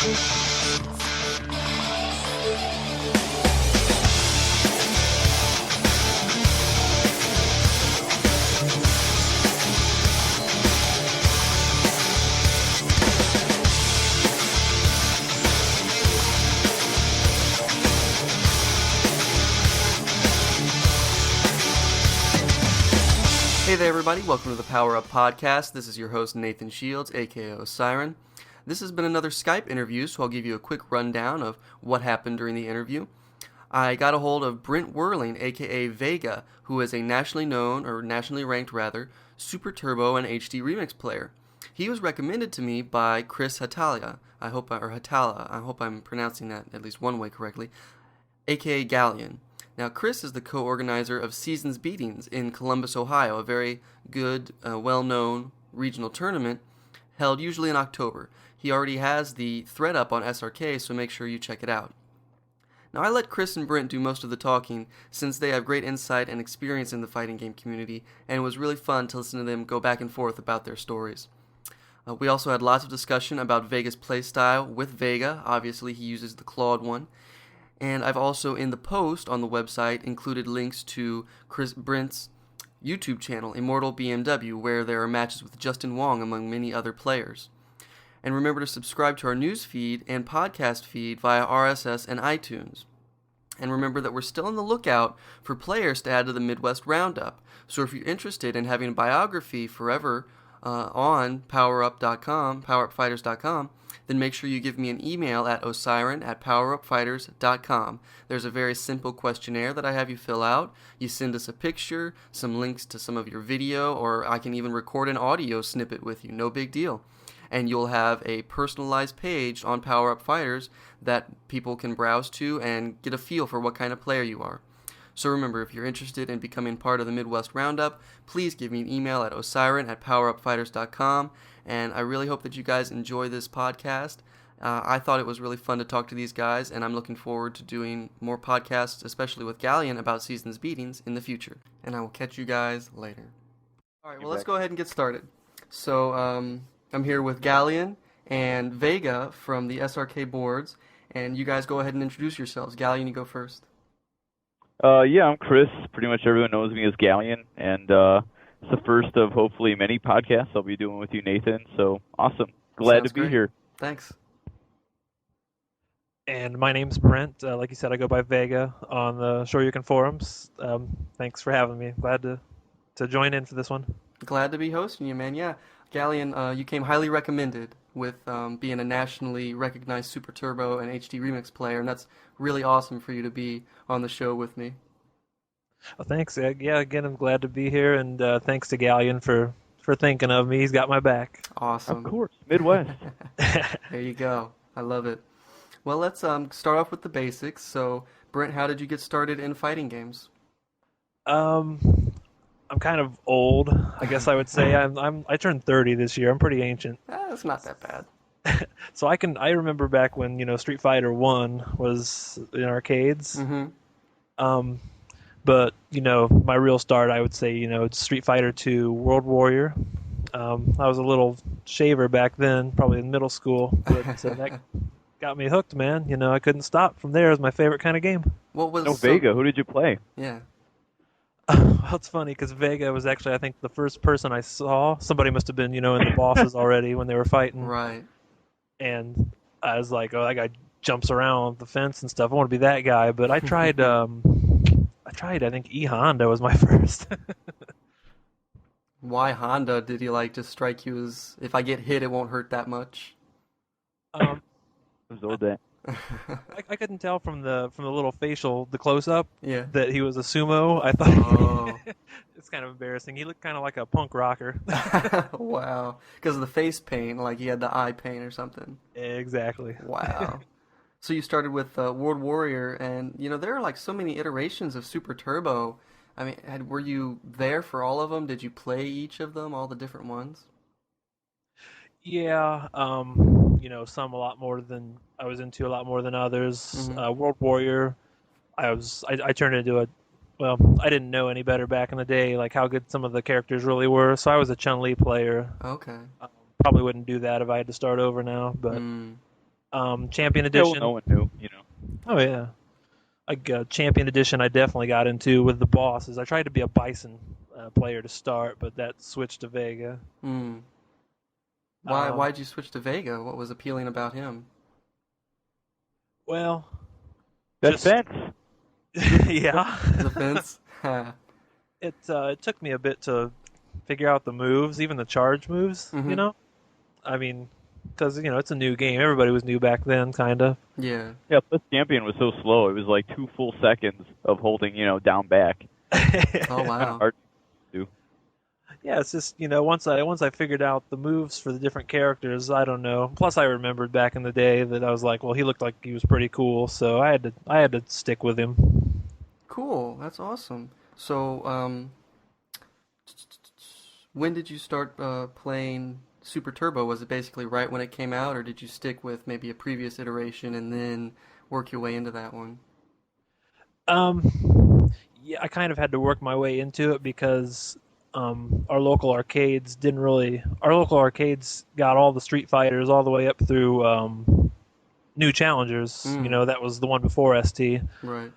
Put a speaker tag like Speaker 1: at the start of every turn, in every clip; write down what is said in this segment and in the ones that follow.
Speaker 1: Hey there everybody, welcome to the PowerUp podcast. This is your host Nathan Shields, aka Siren. This has been another Skype interview, so I'll give you a quick rundown of what happened during the interview. I got a hold of Brent Whirling, aka Vega, who is a nationally ranked Super Turbo and HD Remix player. He was recommended to me by Chris Hatala, I hope I'm pronouncing that at least one way correctly, aka Ghaleon. Now, Chris is the co-organizer of Seasons Beatings in Columbus, Ohio, a very good, well-known regional tournament held usually in October. He already has the thread up on SRK, so make sure you check it out. Now, I let Chris and Brent do most of the talking since they have great insight and experience in the fighting game community, and it was really fun to listen to them go back and forth about their stories. We also had lots of discussion about Vega's playstyle with Vega. Obviously, he uses the clawed one. And I've also, in the post on the website, included links to Brent's YouTube channel, Immortalbmw, where there are matches with Justin Wong, among many other players. And remember to subscribe to our news feed and podcast feed via RSS and iTunes. And remember that we're still on the lookout for players to add to the Midwest Roundup. So if you're interested in having a biography forever on PowerUp.com, then make sure you give me an email at osiren@powerupfighters.com. There's a very simple questionnaire that I have you fill out. You send us a picture, some links to some of your video, or I can even record an audio snippet with you. No big deal. And you'll have a personalized page on PowerUp Fighters that people can browse to and get a feel for what kind of player you are. So remember, if you're interested in becoming part of the Midwest Roundup, please give me an email at osiren@powerupfighters.com. And I really hope that you guys enjoy this podcast. I thought it was really fun to talk to these guys, and I'm looking forward to doing more podcasts, especially with Ghaleon, about Seasons Beatings in the future. And I will catch you guys later. All right, well, let's go ahead and get started. So I'm here with Ghaleon and Vega from the SRK boards, and you guys go ahead and introduce yourselves. Ghaleon, you go first.
Speaker 2: Yeah, I'm Chris. Pretty much everyone knows me as Ghaleon, and it's the first of hopefully many podcasts I'll be doing with you, Nathan. So awesome. Glad to be here.
Speaker 1: Thanks.
Speaker 3: And my name's Brent. Like you said, I go by Vega on the Shoryuken forums. Thanks for having me. Glad to join in for this one.
Speaker 1: Glad to be hosting you, man. Yeah, Ghaleon, you came highly recommended with being a nationally recognized Super Turbo and HD Remix player, and that's really awesome for you to be on the show with me.
Speaker 3: Well, thanks. Yeah, again, I'm glad to be here, and thanks to Ghaleon for thinking of me. He's got my back.
Speaker 1: Awesome.
Speaker 2: Of course, Midwest.
Speaker 1: There you go. I love it. Well, let's start off with the basics. So, Brent, how did you get started in fighting games?
Speaker 3: I'm kind of old, I guess I would say. I turned 30 this year. I'm pretty ancient.
Speaker 1: That's not that bad.
Speaker 3: So I remember back when Street Fighter 1 was in arcades.
Speaker 1: Mm-hmm.
Speaker 3: But my real start, I would say, it's Street Fighter 2 World Warrior. I was a little shaver back then, probably in middle school, but that got me hooked, man. I couldn't stop from there. It was my favorite kind of game.
Speaker 1: What was
Speaker 2: Vega? Who did you play?
Speaker 1: Yeah.
Speaker 3: Well, it's funny because Vega was actually, I think, the first person I saw. Somebody must have been, in the bosses already when they were fighting.
Speaker 1: Right.
Speaker 3: And I was like, oh, that guy jumps around the fence and stuff. I want to be that guy. But I tried, I think E Honda was my first.
Speaker 1: Why Honda? Did he just strike you as, if I get hit, it won't hurt that much?
Speaker 2: I
Speaker 3: couldn't tell from the little the close up,
Speaker 1: yeah,
Speaker 3: that he was a sumo. I thought,
Speaker 1: oh.
Speaker 3: It's kind of embarrassing. He looked kind of like a punk rocker.
Speaker 1: Wow, because of the face paint, like he had the eye paint or something.
Speaker 3: Exactly.
Speaker 1: Wow. So you started with World Warrior, and there are so many iterations of Super Turbo. I mean, were you there for all of them? Did you play each of them, all the different ones?
Speaker 3: Yeah, some a lot more than I was into, a lot more than others.
Speaker 1: Mm-hmm.
Speaker 3: World Warrior, I turned into I didn't know any better back in the day, like how good some of the characters really were. So I was a Chun-Li player.
Speaker 1: Okay.
Speaker 3: Probably wouldn't do that if I had to start over now, but Champion
Speaker 2: Yeah, well,
Speaker 3: Edition.
Speaker 2: no one knew,
Speaker 3: Oh yeah, like Champion Edition. I definitely got into with the bosses. I tried to be a Bison player to start, but that switched to Vega.
Speaker 1: Hmm.
Speaker 3: Um,
Speaker 1: Why'd you switch to Vega? What was appealing about him?
Speaker 3: well,
Speaker 2: That
Speaker 3: just
Speaker 2: fence.
Speaker 3: yeah.
Speaker 1: The fence? Mm-hmm.
Speaker 3: It took me a bit to figure out the moves, even the charge moves. I mean, because it's a new game. Everybody was new back then, kind of.
Speaker 1: Yeah.
Speaker 2: Yeah, plus champion was so slow. It was like 2 full seconds of holding, down back.
Speaker 1: Oh,
Speaker 2: Kind of
Speaker 1: wow.
Speaker 2: hard to do.
Speaker 3: Yeah, it's just once I figured out the moves for the different characters, I don't know. Plus, I remembered back in the day that I was like, well, he looked like he was pretty cool, so I had to stick with him.
Speaker 1: Cool. That's awesome. So, when did you start playing Super Turbo? Was it basically right when it came out, or did you stick with maybe a previous iteration and then work your way into that one?
Speaker 3: Yeah, I kind of had to work my way into it because our local arcades didn't really. Our local arcades got all the Street Fighters all the way up through New Challengers.
Speaker 1: Mm,
Speaker 3: That was the one before ST,
Speaker 1: right.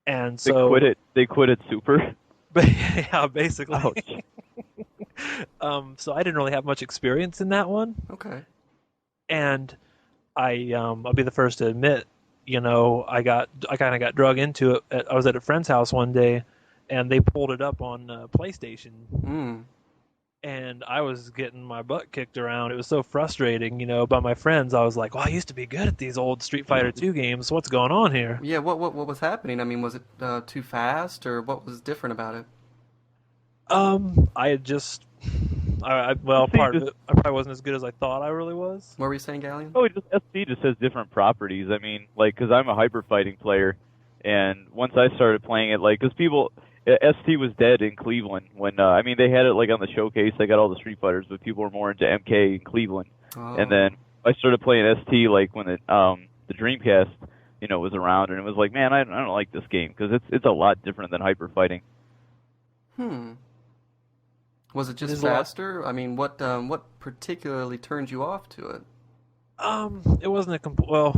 Speaker 3: and
Speaker 2: They quit
Speaker 3: so,
Speaker 2: it. They quit at Super.
Speaker 3: yeah, basically.
Speaker 2: Ouch.
Speaker 3: So I didn't really have much experience in that one,
Speaker 1: Okay.
Speaker 3: and I'll be the first to admit, I kind of got drug into it. I was at a friend's house one day, and they pulled it up on PlayStation,
Speaker 1: Mm.
Speaker 3: and I was getting my butt kicked around. It was so frustrating, by my friends. I was like, "Well, I used to be good at these old Street Fighter 2 games. What's going on here?"
Speaker 1: Yeah, what was happening? I mean, was it too fast, or what was different about it?
Speaker 3: I had just, well,
Speaker 2: See,
Speaker 3: part of it, I probably wasn't as good as I thought I really was.
Speaker 1: What were you saying, Galleon?
Speaker 2: Oh, SC just has different properties. I mean, like, because I'm a hyper fighting player, and once I started playing it, like, because ST was dead in Cleveland when, I mean, they had it like on the showcase. They got all the Street Fighters, but people were more into MK in Cleveland. And
Speaker 1: Oh.
Speaker 2: then I started playing ST like when the Dreamcast, was around, and it was like, man, I don't like this game because it's a lot different than hyper fighting.
Speaker 1: Hmm. Was it just
Speaker 3: There's a lot.
Speaker 1: faster? I mean, what particularly turned you off to it?
Speaker 3: It wasn't well.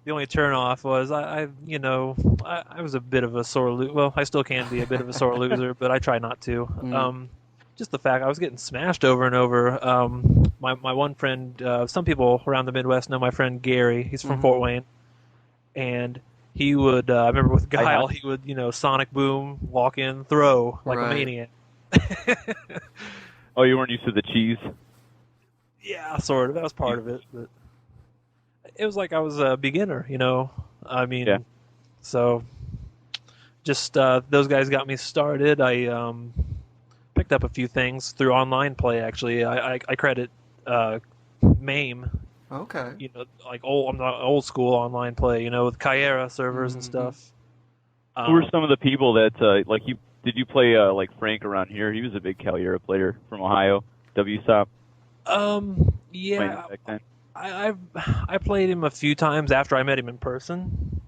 Speaker 3: The only turn off was I was a bit of a sore loser. Well, I still can be a bit of a sore loser, but I try not to.
Speaker 1: Mm.
Speaker 3: Just the fact I was getting smashed over and over. My one friend, some people around the Midwest know my friend Gary. He's from
Speaker 1: Mm-hmm.
Speaker 3: Fort Wayne, and he would. I remember with
Speaker 2: I
Speaker 3: Guile,
Speaker 2: have.
Speaker 3: he would Sonic Boom, walk in, throw like a
Speaker 1: Right.
Speaker 3: maniac.
Speaker 2: Oh, you weren't used to the cheese.
Speaker 3: Yeah, sort of. That was part of it, but it was like I was a beginner. I mean,
Speaker 2: Yeah.
Speaker 3: so just those guys got me started. I picked up a few things through online play. Actually, I credit MAME.
Speaker 1: Okay.
Speaker 3: Like I'm not old school online play. With Kyera servers and
Speaker 1: Mm-hmm.
Speaker 3: stuff.
Speaker 2: Who were some of the people that like you? Did you play like Frank around here? He was a big Caliera player from Ohio. WSOP playing
Speaker 3: Yeah,
Speaker 2: back then.
Speaker 3: I played him a few times after I met him in person.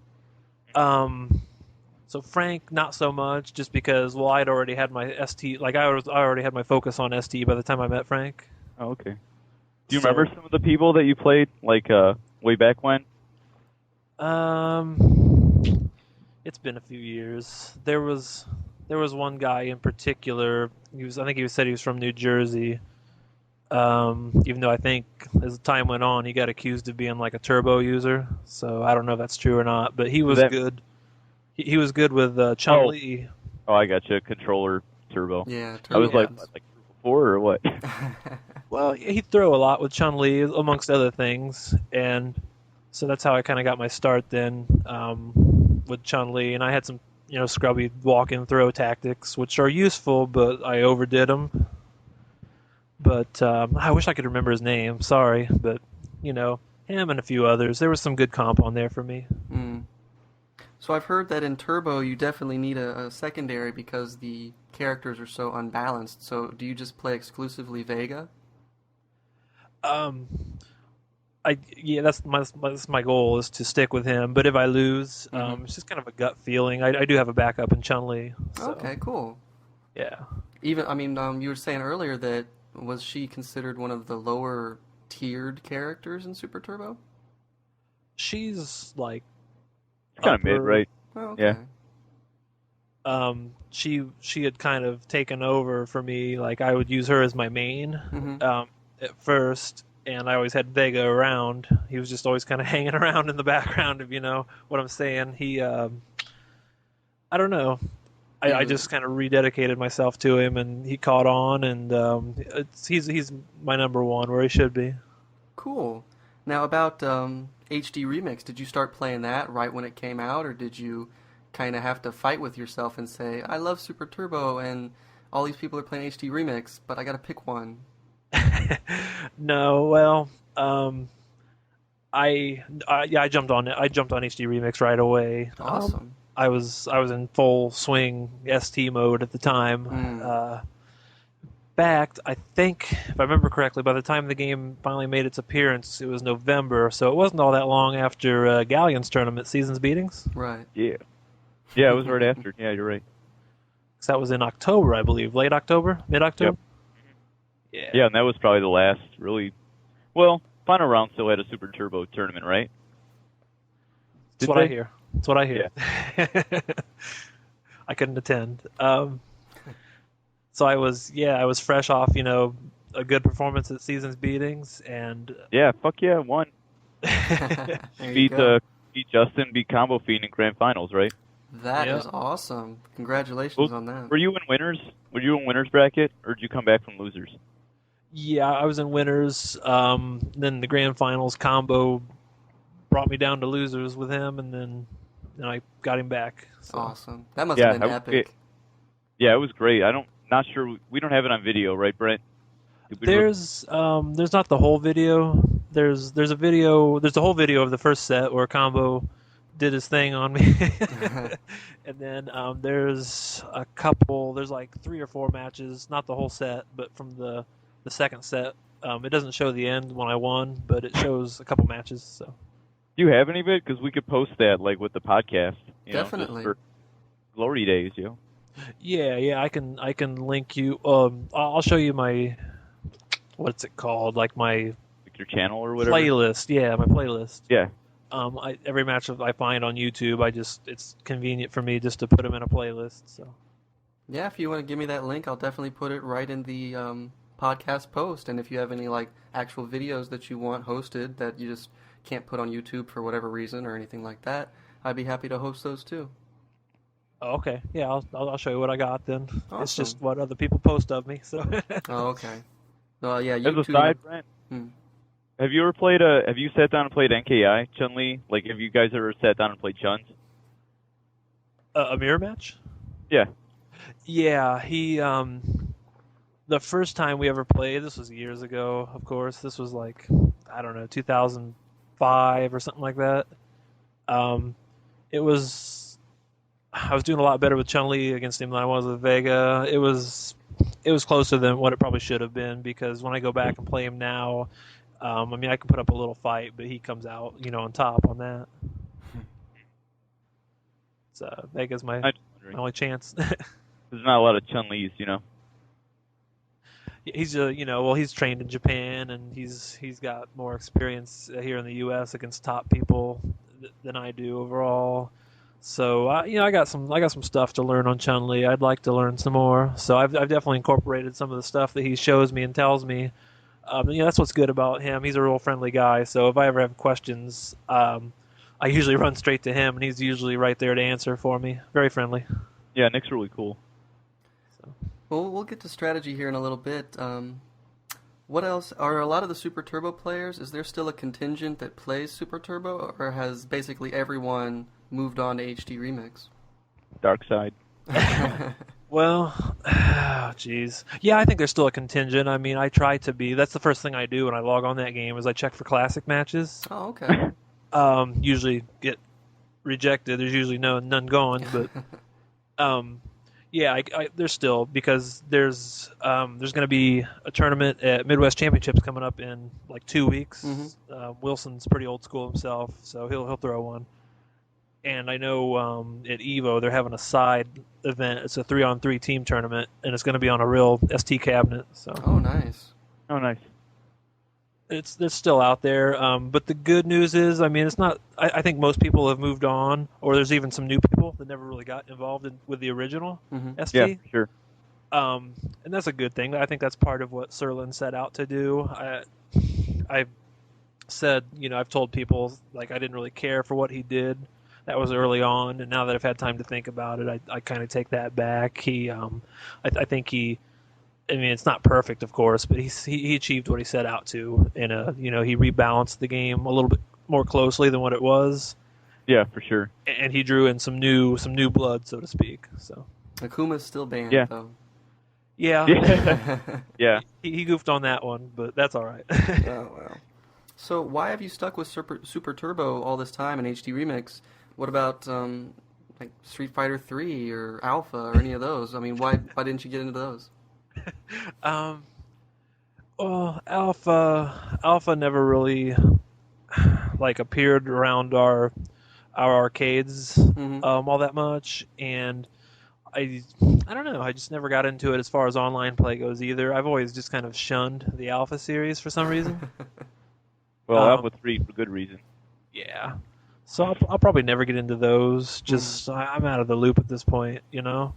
Speaker 3: So Frank, not so much, just because I'd already had my ST. Like I already had my focus on ST by the time I met Frank.
Speaker 2: Oh, okay. Do you
Speaker 3: So,
Speaker 2: remember some of the people that you played like way back when?
Speaker 3: It's been a few years. There was one guy in particular. I think he said he was from New Jersey. Even though I think as time went on, he got accused of being like a turbo user. So I don't know if that's true or not. But he was
Speaker 2: That
Speaker 3: good. He was good with Chun Li.
Speaker 2: Oh, I got you. Controller turbo.
Speaker 1: Yeah,
Speaker 2: I was
Speaker 1: turbo
Speaker 2: like,
Speaker 1: was.
Speaker 2: what, like four or what?
Speaker 3: Well, he'd throw a lot with Chun Li, amongst other things, and so that's how I kind of got my start then with Chun Li. And I had some, scrubby walk-in throw tactics, which are useful, but I overdid them. But I wish I could remember his name. Sorry, but him and a few others. There was some good comp on there for me.
Speaker 1: Mm. So I've heard that in Turbo you definitely need a secondary because the characters are so unbalanced. So do you just play exclusively Vega?
Speaker 3: Um, yeah, that's my goal is to stick with him. But if I lose,
Speaker 1: Mhm.
Speaker 3: it's just kind of a gut feeling. I do have a backup in Chun Li. So,
Speaker 1: Okay, cool.
Speaker 3: yeah.
Speaker 1: Even I mean, you were saying earlier that was she considered one of the lower tiered characters in Super Turbo?
Speaker 3: She's like
Speaker 2: It's kind of mid,
Speaker 3: upper.
Speaker 2: right?
Speaker 1: Oh, okay.
Speaker 2: Yeah.
Speaker 3: She had kind of taken over for me. Like I would use her as my main
Speaker 1: Mm-hmm.
Speaker 3: at first, and I always had Vega around. He was just always kind of hanging around in the background, if you know what I'm saying. I don't know. I just kind of rededicated myself to him, and he caught on, and he's my number one where he should be.
Speaker 1: Cool. Now about HD Remix, did you start playing that right when it came out, or did you kind of have to fight with yourself and say, I love Super Turbo and all these people are playing HD Remix, but I gotta pick one?
Speaker 3: No, well, I jumped on it. I jumped on HD Remix right away.
Speaker 1: Awesome.
Speaker 3: I was in full swing ST mode at the time. Fact, I think if I remember correctly, by the time the game finally made its appearance, it was November, so it wasn't all that long after Ghaleon's tournament seasons beatings.
Speaker 1: Right.
Speaker 2: Yeah. Yeah, it was right after. Yeah, you're right.
Speaker 3: 'Cause that was in October, I believe, late October, mid October.
Speaker 2: Yep.
Speaker 3: Yeah.
Speaker 2: Yeah, and that was probably the last really. Well, Final Round still had a Super Turbo tournament, right?
Speaker 3: That's what I hear. That's what I hear. Yeah. I couldn't attend. So I was fresh off, a good performance at season's beatings, and
Speaker 2: Yeah, fuck yeah, won.
Speaker 1: There you
Speaker 2: Beat
Speaker 1: go.
Speaker 2: beat Justin, beat Combo Fiend in Grand Finals, right?
Speaker 1: That
Speaker 3: Yeah.
Speaker 1: is awesome. Congratulations on that.
Speaker 2: Were you in winners? Were you in winners bracket, or did you come back from losers?
Speaker 3: yeah, I was in winners. Then the grand finals combo brought me down to losers with him, and then I got him back. So.
Speaker 1: Awesome. That must
Speaker 2: Yeah,
Speaker 1: have been epic.
Speaker 2: Yeah, it was great. Not sure. We don't have it on video, right, Brent?
Speaker 3: There's not the whole video. There's a video. There's the whole video of the first set where Combo did his thing on me, and then there's a couple. There's like 3 or 4 matches, not the whole set, but from the second set. It doesn't show the end when I won, but it shows a couple matches. So.
Speaker 2: Do you have any of it? Because we could post that like with the podcast.
Speaker 1: Definitely.
Speaker 2: Just for glory days,
Speaker 3: Yeah, I can link you. I'll show you my, what's it called? Like my
Speaker 2: Like your channel or whatever.
Speaker 3: playlist. Yeah, my playlist.
Speaker 2: Yeah.
Speaker 3: Every match I find on YouTube, it's convenient for me just to put them in a playlist. So.
Speaker 1: Yeah, if you want to give me that link, I'll definitely put it right in the podcast post. And if you have any like actual videos that you want hosted that you just can't put on YouTube for whatever reason or anything like that, I'd be happy to host those too.
Speaker 3: Oh, okay. Yeah, I'll show you what I got then.
Speaker 1: Awesome.
Speaker 3: It's just what other people post of me. So.
Speaker 1: Oh, okay. Well, yeah,
Speaker 2: As
Speaker 1: you
Speaker 2: a
Speaker 1: two.
Speaker 2: side, Brent,
Speaker 1: Hmm.
Speaker 2: have you sat down and played NKI, Chun-Li? Like, have you guys ever sat down and played Chuns?
Speaker 3: A mirror match?
Speaker 2: Yeah.
Speaker 3: Yeah, he the first time we ever played, this was years ago, of course. This was like, I don't know, 2005 or something like that. I was doing a lot better with Chun-Li against him than I was with Vega. It was closer than what it probably should have been, because when I go back and play him now, I can put up a little fight, but he comes out, on top on that. So Vega's my only chance.
Speaker 2: There's not a lot of Chun-Lis,
Speaker 3: He's he's trained in Japan, and he's got more experience here in the U.S. against top people than I do overall. So I got some stuff to learn on Chun-Li. I'd like to learn some more. So I've definitely incorporated some of the stuff that he shows me and tells me. That's what's good about him. He's a real friendly guy. So if I ever have questions, I usually run straight to him, and he's usually right there to answer for me. Very friendly.
Speaker 2: Yeah, Nick's really cool.
Speaker 1: Well, we'll get to strategy here in a little bit. What else? Are a lot of the Super Turbo players, is there still a contingent that plays Super Turbo, or has basically everyone moved on to HD Remix?
Speaker 2: Dark side.
Speaker 3: Well, jeez. Yeah, I think there's still a contingent. I try to be. That's the first thing I do when I log on that game is I check for classic matches.
Speaker 1: Oh, okay.
Speaker 3: Usually get rejected. There's usually none going, but yeah, there's still, because there's going to be a tournament at Midwest Championships coming up in like 2 weeks.
Speaker 1: Mm-hmm.
Speaker 3: Wilson's pretty old school himself, so he'll throw one. And I know at Evo they're having a side event. It's a 3-on-3 team tournament, and it's going to be on a real ST cabinet. So.
Speaker 1: Oh, nice.
Speaker 2: Oh, nice.
Speaker 3: It's still out there. But the good news is, I mean, it's not. I think most people have moved on, or there's even some new people that never really got involved with the original
Speaker 1: Hmm.
Speaker 2: Yeah,
Speaker 3: ST.
Speaker 2: for sure.
Speaker 3: And that's a good thing. I think that's part of what Serlin set out to do. I've said, I've told people like I didn't really care for what he did. That was early on, and now that I've had time to think about it, I kind of take that back. I think he. I mean, it's not perfect, of course, but he achieved what he set out to. He rebalanced the game a little bit more closely than what it was,
Speaker 2: Yeah, for sure.
Speaker 3: and he drew in some new blood, so to speak. So
Speaker 1: Akuma's still banned,
Speaker 2: Yeah.
Speaker 1: though.
Speaker 3: yeah,
Speaker 2: Yeah. Yeah.
Speaker 3: he goofed on that one, but that's all right.
Speaker 1: Oh, wow. So why have you stuck with Super Turbo all this time in HD Remix? What about like Street Fighter 3 or Alpha or any of those? I mean, why didn't you get into those?
Speaker 3: um, well, Alpha never really like appeared around our arcades
Speaker 1: Hmm.
Speaker 3: all that much, and I I don't know. I just never got into it as far as online play goes either. I've always just kind of shunned the Alpha series for some reason.
Speaker 2: Well,
Speaker 3: Um,
Speaker 2: Alpha 3 for good reason.
Speaker 3: Yeah. So I'll probably never get into those. Just I'm out of the loop at this point, you know.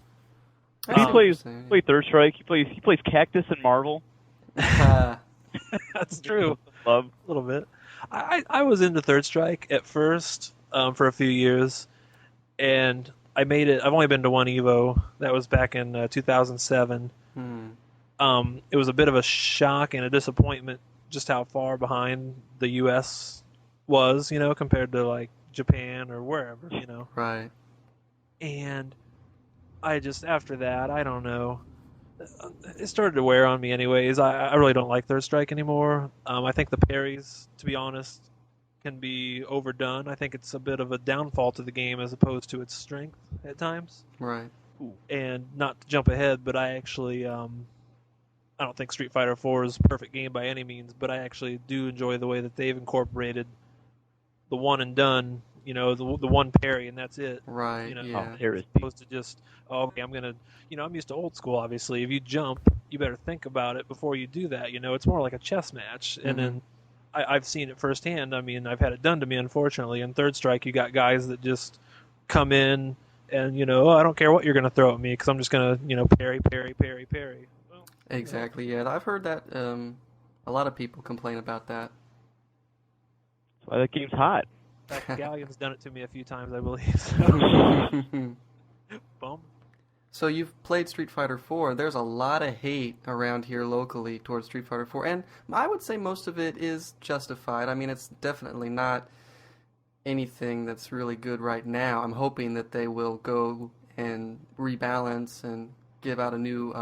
Speaker 1: I
Speaker 2: He
Speaker 1: see what
Speaker 2: plays
Speaker 1: you're saying.
Speaker 2: play Third Strike. He plays Cactus and Marvel.
Speaker 3: That's true.
Speaker 2: Love.
Speaker 3: A little bit. I was into Third Strike at first for a few years, and I made it. I've only been to one Evo. That was back in 2007.
Speaker 1: Hmm.
Speaker 3: It was a bit of a shock and a disappointment just how far behind the U.S. was, compared to like Japan or wherever,
Speaker 1: Right.
Speaker 3: And I just after that, I don't know. It started to wear on me, anyways. I really don't like Third Strike anymore. I think the parries, to be honest, can be overdone. I think it's a bit of a downfall to the game as opposed to its strength at times.
Speaker 1: Right.
Speaker 3: And not to jump ahead, but I actually I don't think Street Fighter 4 is a perfect game by any means, but I actually do enjoy the way that they've incorporated the one and done, the one parry and that's it.
Speaker 1: Right. Yeah.
Speaker 3: As opposed to just, okay, I'm used to old school, obviously. If you jump, you better think about it before you do that. It's more like a chess match. And then I've seen it firsthand. I mean, I've had it done to me, unfortunately. In Third Strike, you got guys that just come in and, I don't care what you're going to throw at me because I'm just going to, parry, parry, parry, parry. Well,
Speaker 1: Exactly. Yeah. I've heard that a lot of people complain about that.
Speaker 2: That's why that game's hot.
Speaker 3: In fact, Ghaleon's done it to me a few times, I believe. So. Bum.
Speaker 1: So you've played Street Fighter 4. There's a lot of hate around here locally towards Street Fighter 4, and I would say most of it is justified. I mean, it's definitely not anything that's really good right now. I'm hoping that they will go and rebalance and give out a new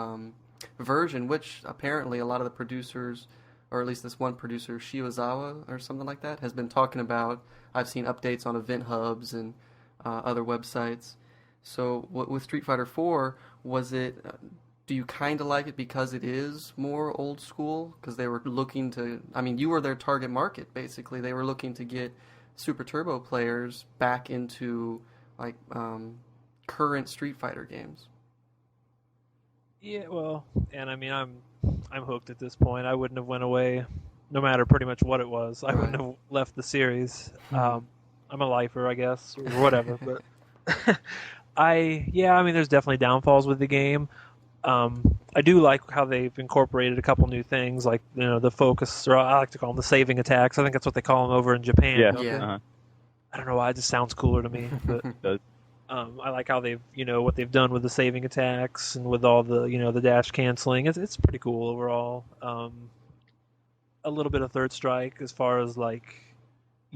Speaker 1: version, which apparently a lot of the producers, or at least this one producer, Shiozawa or something like that, has been talking about. I've seen updates on event hubs and other websites. So with Street Fighter 4, was it? Do you kind of like it because it is more old school? Because they were looking to. I mean, you were their target market basically. They were looking to get Super Turbo players back into like current Street Fighter games.
Speaker 3: Yeah, well, and I mean, I'm hooked at this point. I wouldn't have went away, no matter pretty much what it was. I wouldn't have left the series. I'm a lifer, I guess, or whatever. But I mean, there's definitely downfalls with the game. I do like how they've incorporated a couple new things, like the focus, or I like to call them the saving attacks. I think that's what they call them over in Japan.
Speaker 2: Yeah.
Speaker 3: don't they?
Speaker 2: Uh-huh.
Speaker 3: I don't know why, it just sounds cooler to me. But
Speaker 2: It does.
Speaker 3: I like how they've, what they've done with the saving attacks and with all the, the dash canceling. It's pretty cool overall. A little bit of Third Strike as far as like,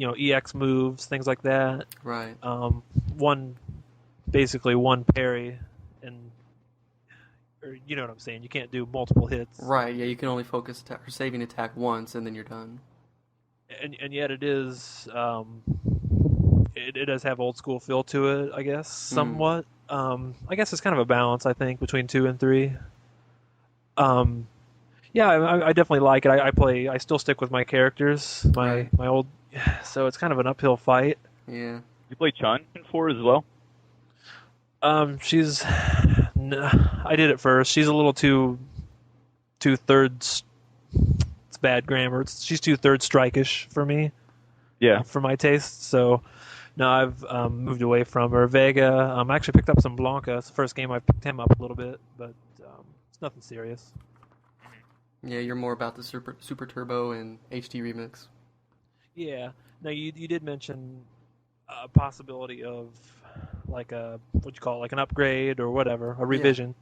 Speaker 3: EX moves, things like that.
Speaker 1: Right.
Speaker 3: Basically one parry, and or you know what I'm saying. You can't do multiple hits.
Speaker 1: Right. Yeah, you can only focus or saving attack once, and then you're done.
Speaker 3: And yet it is. It does have old school feel to it, I guess, somewhat. I guess it's kind of a balance, I think, between 2 and 3. Yeah, I definitely like it. I still stick with my characters, my old, so it's kind of an uphill fight.
Speaker 1: Yeah.
Speaker 2: You play Chun in 4 as well?
Speaker 3: I did it first. She's a little too third. It's bad grammar. She's too third strike-ish for me.
Speaker 2: Yeah.
Speaker 3: For my taste. So no, I've moved away from her. Vega, I actually picked up some Blanca. It's the first game I picked him up a little bit, but it's nothing serious.
Speaker 1: Yeah, you're more about the Super Turbo and HD Remix.
Speaker 3: Yeah. Now you did mention a possibility of like like an upgrade or whatever, a revision.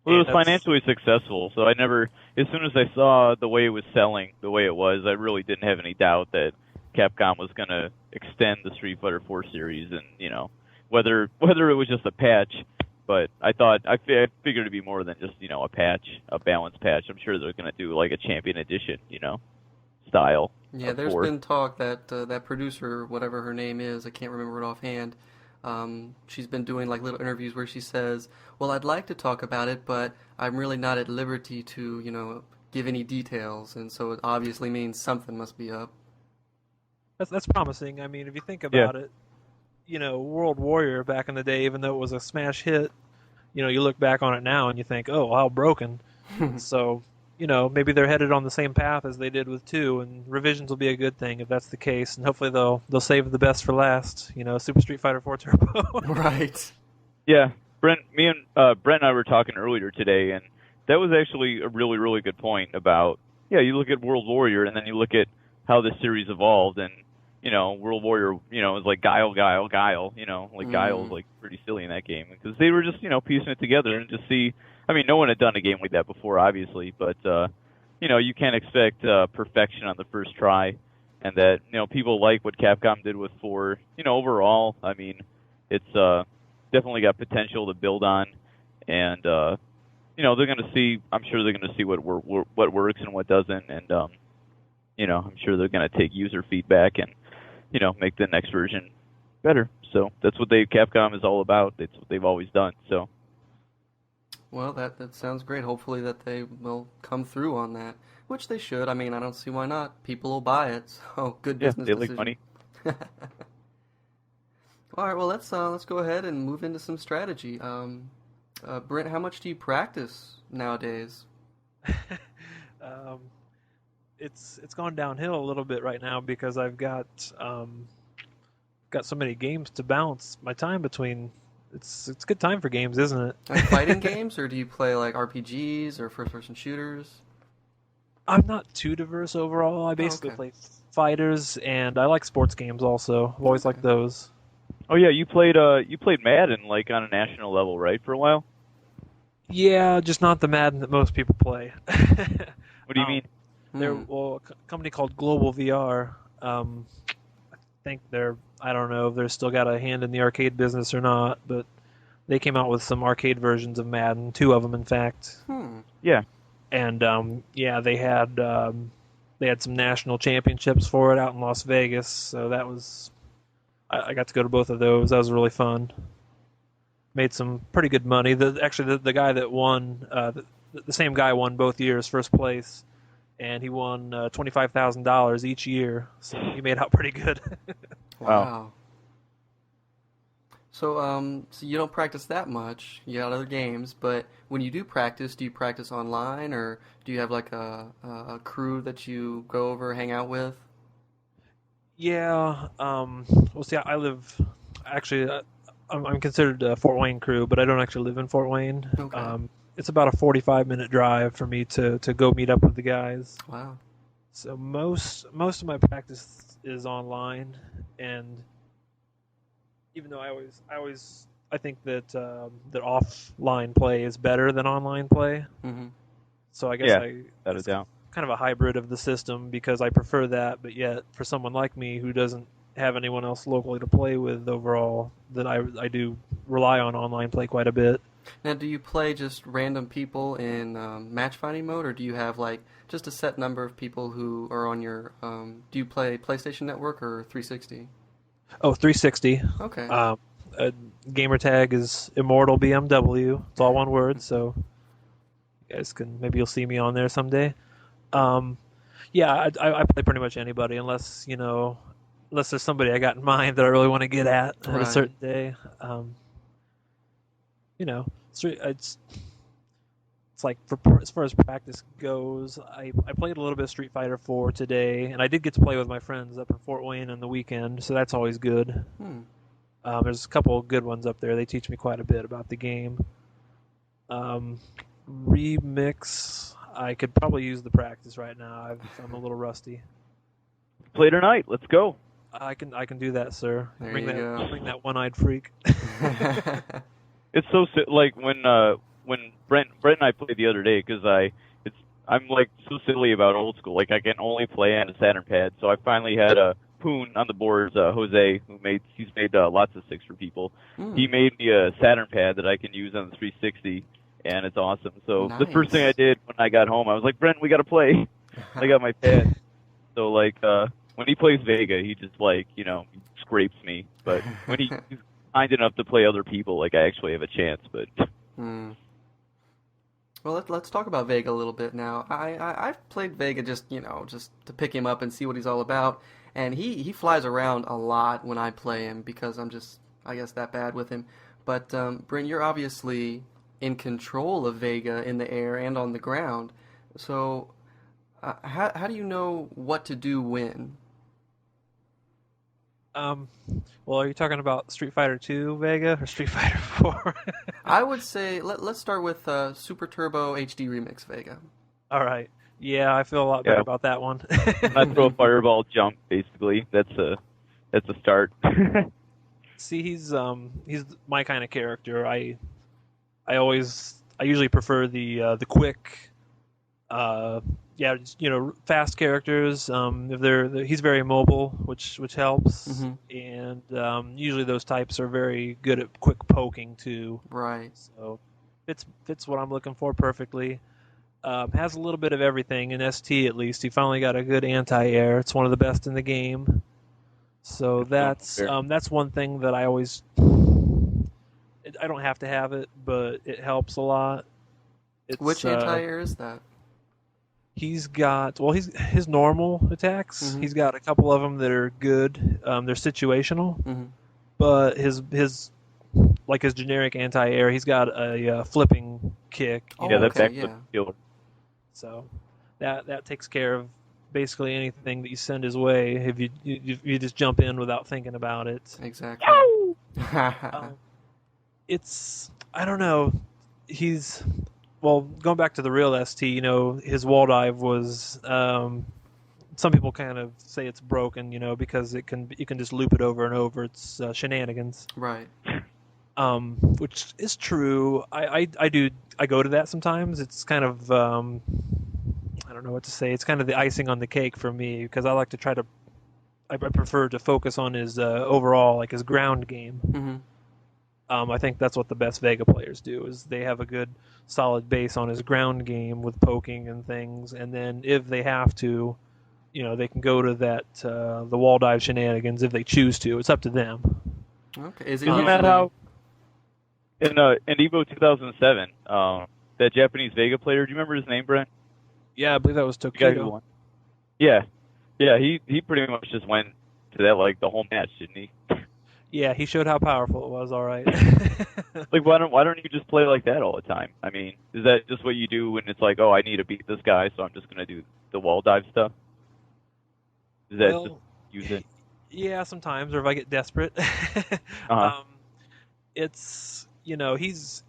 Speaker 2: Well, it was financially successful, so I never, as soon as I saw the way it was selling, the way it was, I really didn't have any doubt that Capcom was going to extend the Street Fighter 4 series, and whether it was just a patch, but I figured it'd be more than just a patch, a balanced patch. I'm sure they're going to do like a Champion Edition, style.
Speaker 1: Yeah, there's been talk that that producer, whatever her name is, I can't remember it offhand. She's been doing like little interviews where she says, "Well, I'd like to talk about it, but I'm really not at liberty to, give any details," and so it obviously means something must be up.
Speaker 3: That's promising. I mean, if you think about it, World Warrior back in the day, even though it was a smash hit, you look back on it now and you think, oh, how broken. So, maybe they're headed on the same path as they did with 2, and revisions will be a good thing if that's the case, and hopefully they'll save the best for last. Super Street Fighter 4 Turbo.
Speaker 1: Right.
Speaker 2: Yeah, Brent and I were talking earlier today, and that was actually a really, really good point about, you look at World Warrior, and then you look at how this series evolved, and World Warrior, is like Guile. Guile's like pretty silly in that game because they were just, piecing it together and just see. I mean, no one had done a game like that before, obviously, but you can't expect perfection on the first try, and that people like what Capcom did with 4. Overall, I mean, it's definitely got potential to build on, and they're going to see. I'm sure they're going to see what works and what doesn't, and I'm sure they're going to take user feedback and make the next version better. So that's what Capcom is all about. It's what they've always done. So.
Speaker 1: Well, that sounds great. Hopefully that they will come through on that, which they should. I mean, I don't see why not. People will buy it. So good business decision.
Speaker 2: They like money.
Speaker 1: All right, well let's go ahead and move into some strategy. Brent, how much do you practice nowadays?
Speaker 3: It's gone downhill a little bit right now because I've got so many games to balance my time between. It's a good time for games, isn't it?
Speaker 1: Like fighting games, or do you play like RPGs or first-person shooters?
Speaker 3: I'm not too diverse overall. I basically play fighters, and I like sports games also. I've always liked those.
Speaker 2: Oh yeah, you played Madden like on a national level, right, for a while?
Speaker 3: Yeah, just not the Madden that most people play.
Speaker 2: What do you mean?
Speaker 3: They're a company called Global VR. I think I don't know if they're still got a hand in the arcade business or not, but they came out with some arcade versions of Madden, 2 of them in fact.
Speaker 2: Yeah.
Speaker 3: And they had some national championships for it out in Las Vegas, so that was I got to go to both of those. That was really fun. Made some pretty good money. The guy that won, the same guy won both years, first place, and he won $25,000 each year. So he made out pretty good.
Speaker 1: Wow. So you don't practice that much. You got other games, but when you do you practice online, or do you have like a crew that you go over, hang out with?
Speaker 3: Yeah. Well, see, I'm considered a Fort Wayne crew, but I don't actually live in Fort Wayne.
Speaker 1: Okay.
Speaker 3: It's about a 45-minute drive for me to go meet up with the guys.
Speaker 1: Wow.
Speaker 3: So most of my practice is online, and even though I think that that offline play is better than online play.
Speaker 1: Mm-hmm.
Speaker 3: So I guess
Speaker 2: that is down.
Speaker 3: Kind of a hybrid of the system because I prefer that, but yet for someone like me who doesn't have anyone else locally to play with overall, that I do rely on online play quite a bit.
Speaker 1: Now, do you play just random people in match finding mode, or do you have like just a set number of people who are on your? Do you play PlayStation Network or 360?
Speaker 3: Oh, 360.
Speaker 1: Okay.
Speaker 3: Gamer tag is Immortalbmw. It's all one word, so you guys maybe you'll see me on there someday. I play pretty much anybody unless there's somebody I got in mind that I really want to get at a certain day. it's like as far as practice goes, I played a little bit of Street Fighter 4 today, and I did get to play with my friends up in Fort Wayne on the weekend, so that's always good. There's a couple of good ones up there. They teach me quite a bit about the game. Remix, I could probably use the practice right now. I'm a little rusty.
Speaker 2: Play tonight. Let's go.
Speaker 3: I can do that, sir.
Speaker 1: There you go.
Speaker 3: Bring that one-eyed freak.
Speaker 2: It's so like when Brent and I played the other day, because I'm like so silly about old school. Like I can only play on a Saturn pad, so I finally had a Poon on the boards, Jose, he's made lots of sticks for people. He made me a Saturn pad that I can use on the 360, and it's awesome. So
Speaker 1: nice.
Speaker 2: The first thing I did when I got home, I was like, Brent, we got to play. I got my pad. So like when he plays Vega, he just like he scrapes me. But when he's kind enough to play other people, like I actually have a chance. But
Speaker 1: Well, let's talk about Vega a little bit now. I've played Vega just to pick him up and see what he's all about. And he flies around a lot when I play him because I'm just, I guess, that bad with him. But, Bryn, you're obviously in control of Vega in the air and on the ground. So how do you know what to do when?
Speaker 3: Well, are you talking about Street Fighter 2 Vega or Street Fighter 4?
Speaker 1: I would say, let's start with Super Turbo HD Remix Vega.
Speaker 3: All right. Yeah, I feel a lot better about that one.
Speaker 2: I throw a fireball jump, basically. That's a start.
Speaker 3: See, he's my kind of character. I usually prefer the quick, fast characters. If he's very mobile, which helps, and usually those types are very good at quick poking too.
Speaker 1: Right.
Speaker 3: So fits what I'm looking for perfectly. Has a little bit of everything in ST at least. He finally got a good anti-air. It's one of the best in the game. So that's one thing that I always. I don't have to have it, but it helps a lot.
Speaker 1: Which anti-air is that?
Speaker 3: He's got his normal attacks. He's got a couple of them that are good. They're situational, but his generic anti-air, he's got a flipping kick.
Speaker 2: That's actually killer.
Speaker 3: So that takes care of basically anything that you send his way if you just jump in without thinking about it.
Speaker 1: Exactly.
Speaker 3: It's I don't know. Going back to the real ST, his wall dive was. Some people kind of say it's broken, because you can just loop it over and over. It's shenanigans.
Speaker 1: Right.
Speaker 3: Which is true. I go to that sometimes. It's kind of I don't know what to say. It's kind of the icing on the cake for me because I like to I prefer to focus on his overall his ground game. I think that's what the best Vega players do is they have a good solid base on his ground game with poking and things, and then if they have to, they can go to that the wall dive shenanigans if they choose to. It's up to them.
Speaker 1: Okay.
Speaker 2: Isn't that how? In Evo 2007, that Japanese Vega player, do you remember his name, Brent?
Speaker 3: Yeah, I believe that was
Speaker 2: The guy who
Speaker 3: Tokido.
Speaker 2: won. Yeah, he pretty much just went to that the whole match, didn't he?
Speaker 3: Yeah, he showed how powerful it was. All right.
Speaker 2: Why don't you just play like that all the time? I mean, is that just what you do when it's like, oh, I need to beat this guy, so I'm just gonna do the wall dive stuff? Is that just use it?
Speaker 3: Yeah, sometimes, or if I get desperate. It's he's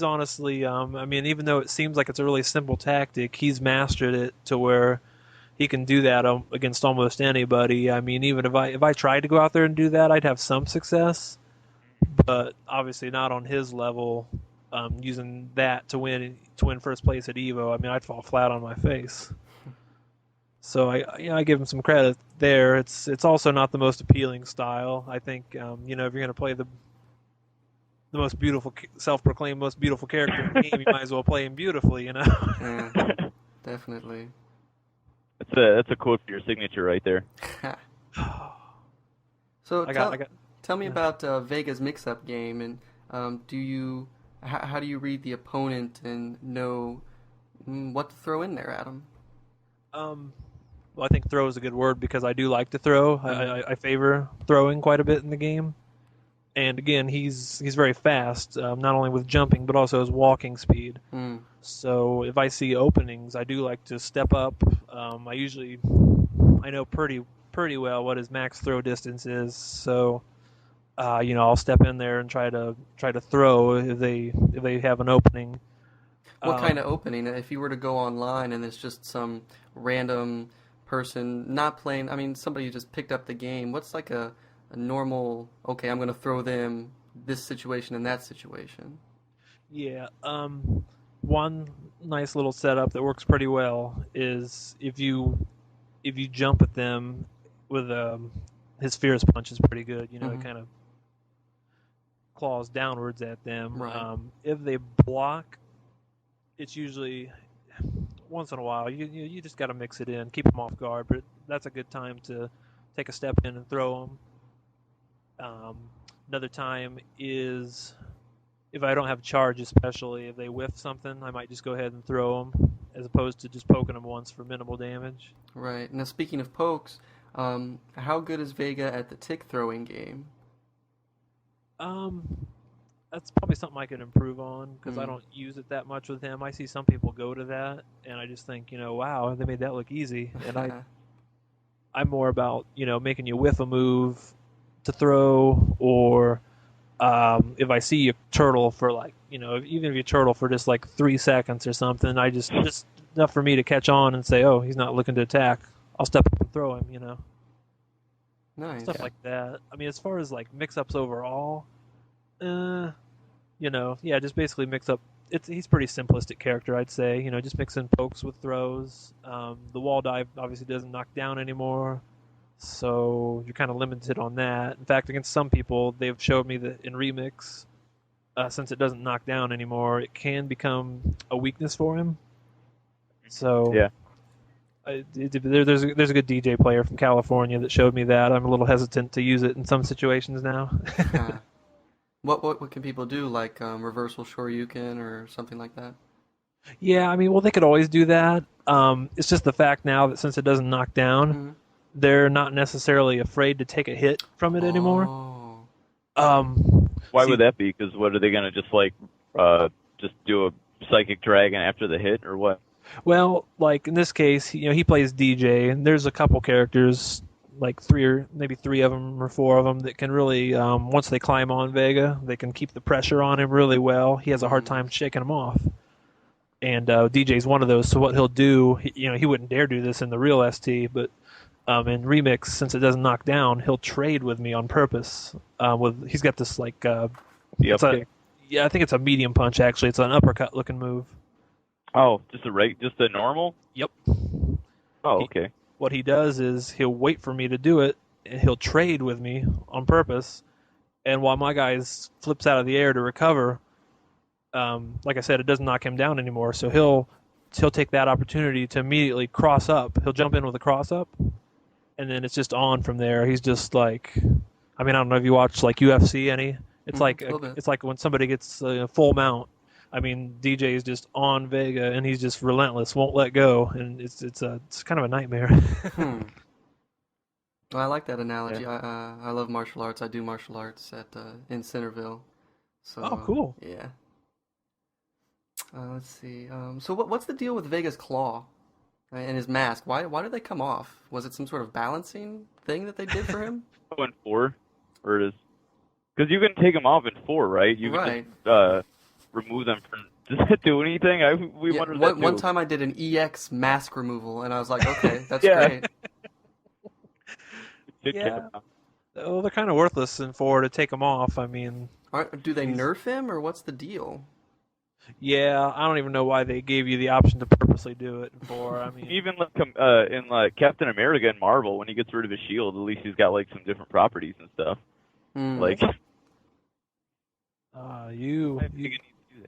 Speaker 3: honestly even though it seems like it's a really simple tactic, he's mastered it to where he can do that against almost anybody. I mean, even if I tried to go out there and do that, I'd have some success, but obviously not on his level. Using that to win first place at Evo, I'd fall flat on my face. So I give him some credit there. It's also not the most appealing style. I think if you're going to play the most beautiful, self-proclaimed most beautiful character in the game, you might as well play him beautifully.
Speaker 1: Yeah, definitely.
Speaker 2: That's a quote for your signature right there.
Speaker 1: So tell me about Vega's mix-up game, and how do you read the opponent and know what to throw in there at him?
Speaker 3: Well, I think throw is a good word because I do like to throw. I favor throwing quite a bit in the game. And again, he's very fast, not only with jumping but also his walking speed.
Speaker 1: Mm.
Speaker 3: So if I see openings, I do like to step up. I know pretty well what his max throw distance is, so I'll step in there and try to throw if they have an opening.
Speaker 1: What kind of opening? If you were to go online and there's just some random person not playing, I mean, somebody who just picked up the game, what's like a normal, okay, I'm going to throw them this situation and that situation?
Speaker 3: Yeah. One nice little setup that works pretty well is if you jump at them with his fierce punch is pretty good. It
Speaker 1: Mhm.
Speaker 3: kind of claws downwards at them.
Speaker 1: Right.
Speaker 3: If they block, it's usually once in a while. You just got to mix it in, keep them off guard. But that's a good time to take a step in and throw them. Another time is if I don't have charge, especially if they whiff something, I might just go ahead and throw them as opposed to just poking them once for minimal damage.
Speaker 1: Right. Now, speaking of pokes, how good is Vega at the tick throwing game?
Speaker 3: That's probably something I could improve on because I
Speaker 1: Mm.
Speaker 3: don't use it that much with him. I see some people go to that, and I just think, wow, they made that look easy. And I'm more about, making you whiff a move to throw, or if I see you turtle for like, even if you turtle for just like 3 seconds or something, I just enough for me to catch on and say, oh, he's not looking to attack. I'll step up and throw him,
Speaker 1: Nice.
Speaker 3: stuff like that. I mean, as far as like mix-ups overall, yeah, just basically mix up. He's pretty simplistic character, I'd say. Just mix in pokes with throws. The wall dive obviously doesn't knock down anymore, so you're kind of limited on that. In fact, against some people, they've showed me that in remix, since it doesn't knock down anymore, it can become a weakness for him. So
Speaker 2: Yeah.
Speaker 3: there's a good DJ player from California that showed me that. I'm a little hesitant to use it in some situations now.
Speaker 1: What can people do, like reversal shoryuken or something like that?
Speaker 3: Yeah, I mean, well, they could always do that. It's just the fact now that since it doesn't knock down,
Speaker 1: Mm-hmm.
Speaker 3: they're not necessarily afraid to take a hit from it anymore.
Speaker 1: Oh,
Speaker 2: Why
Speaker 3: See,
Speaker 2: would that be? Because what are they gonna just just do a psychic dragon after the hit or what?
Speaker 3: well, like in this case, he plays DJ, and there's a couple characters, like three of them or four of them that can really, once they climb on Vega, they can keep the pressure on him really well. He has a hard time shaking them off. And DJ's one of those. So what he'll do, he wouldn't dare do this in the real ST, but in Remix, since it doesn't knock down, he'll trade with me on purpose. He's got this like
Speaker 2: The
Speaker 3: it's
Speaker 2: upkick?
Speaker 3: yeah, I think it's a medium punch actually. It's an uppercut looking move.
Speaker 2: Oh, just a normal?
Speaker 3: Yep.
Speaker 2: Oh, okay.
Speaker 3: What he does is he'll wait for me to do it, and he'll trade with me on purpose. And while my guy flips out of the air to recover, like I said, it doesn't knock him down anymore. So he'll take that opportunity to immediately cross up. He'll jump in with a cross up, and then it's just on from there. He's just like, I mean, I don't know if you watch like UFC any. It's like
Speaker 1: a little bit.
Speaker 3: it's like when somebody gets full mount. I mean, DJ is just on Vega, and he's just relentless, won't let go, and it's kind of a nightmare.
Speaker 1: Hmm. Well, I like that analogy.
Speaker 2: Yeah.
Speaker 1: I love martial arts. I do martial arts in Centerville. So
Speaker 3: Oh, cool.
Speaker 1: yeah. Let's see. So what's the deal with Vega's claw and his mask? Why did they come off? Was it some sort of balancing thing that they did for him?
Speaker 2: Oh, in 4? Or is... Because you can take them off in 4, right? You
Speaker 1: Right.
Speaker 2: can just remove them from... Does that do anything? We
Speaker 1: Yeah,
Speaker 2: wondered that too.
Speaker 1: one time I did an EX mask removal, and I was like, okay, that's
Speaker 2: Yeah.
Speaker 1: great.
Speaker 3: Yeah. Well, they're kind of worthless in 4 to take them off. I mean,
Speaker 1: Do they nerf him, or what's the deal?
Speaker 3: yeah, I don't even know why they gave you the option to purposely do it in 4. I mean,
Speaker 2: Even in Captain America and Marvel, when he gets rid of his shield, at least he's got like some different properties and stuff.
Speaker 1: Hmm.
Speaker 2: Like,
Speaker 3: you
Speaker 2: I think it needs to do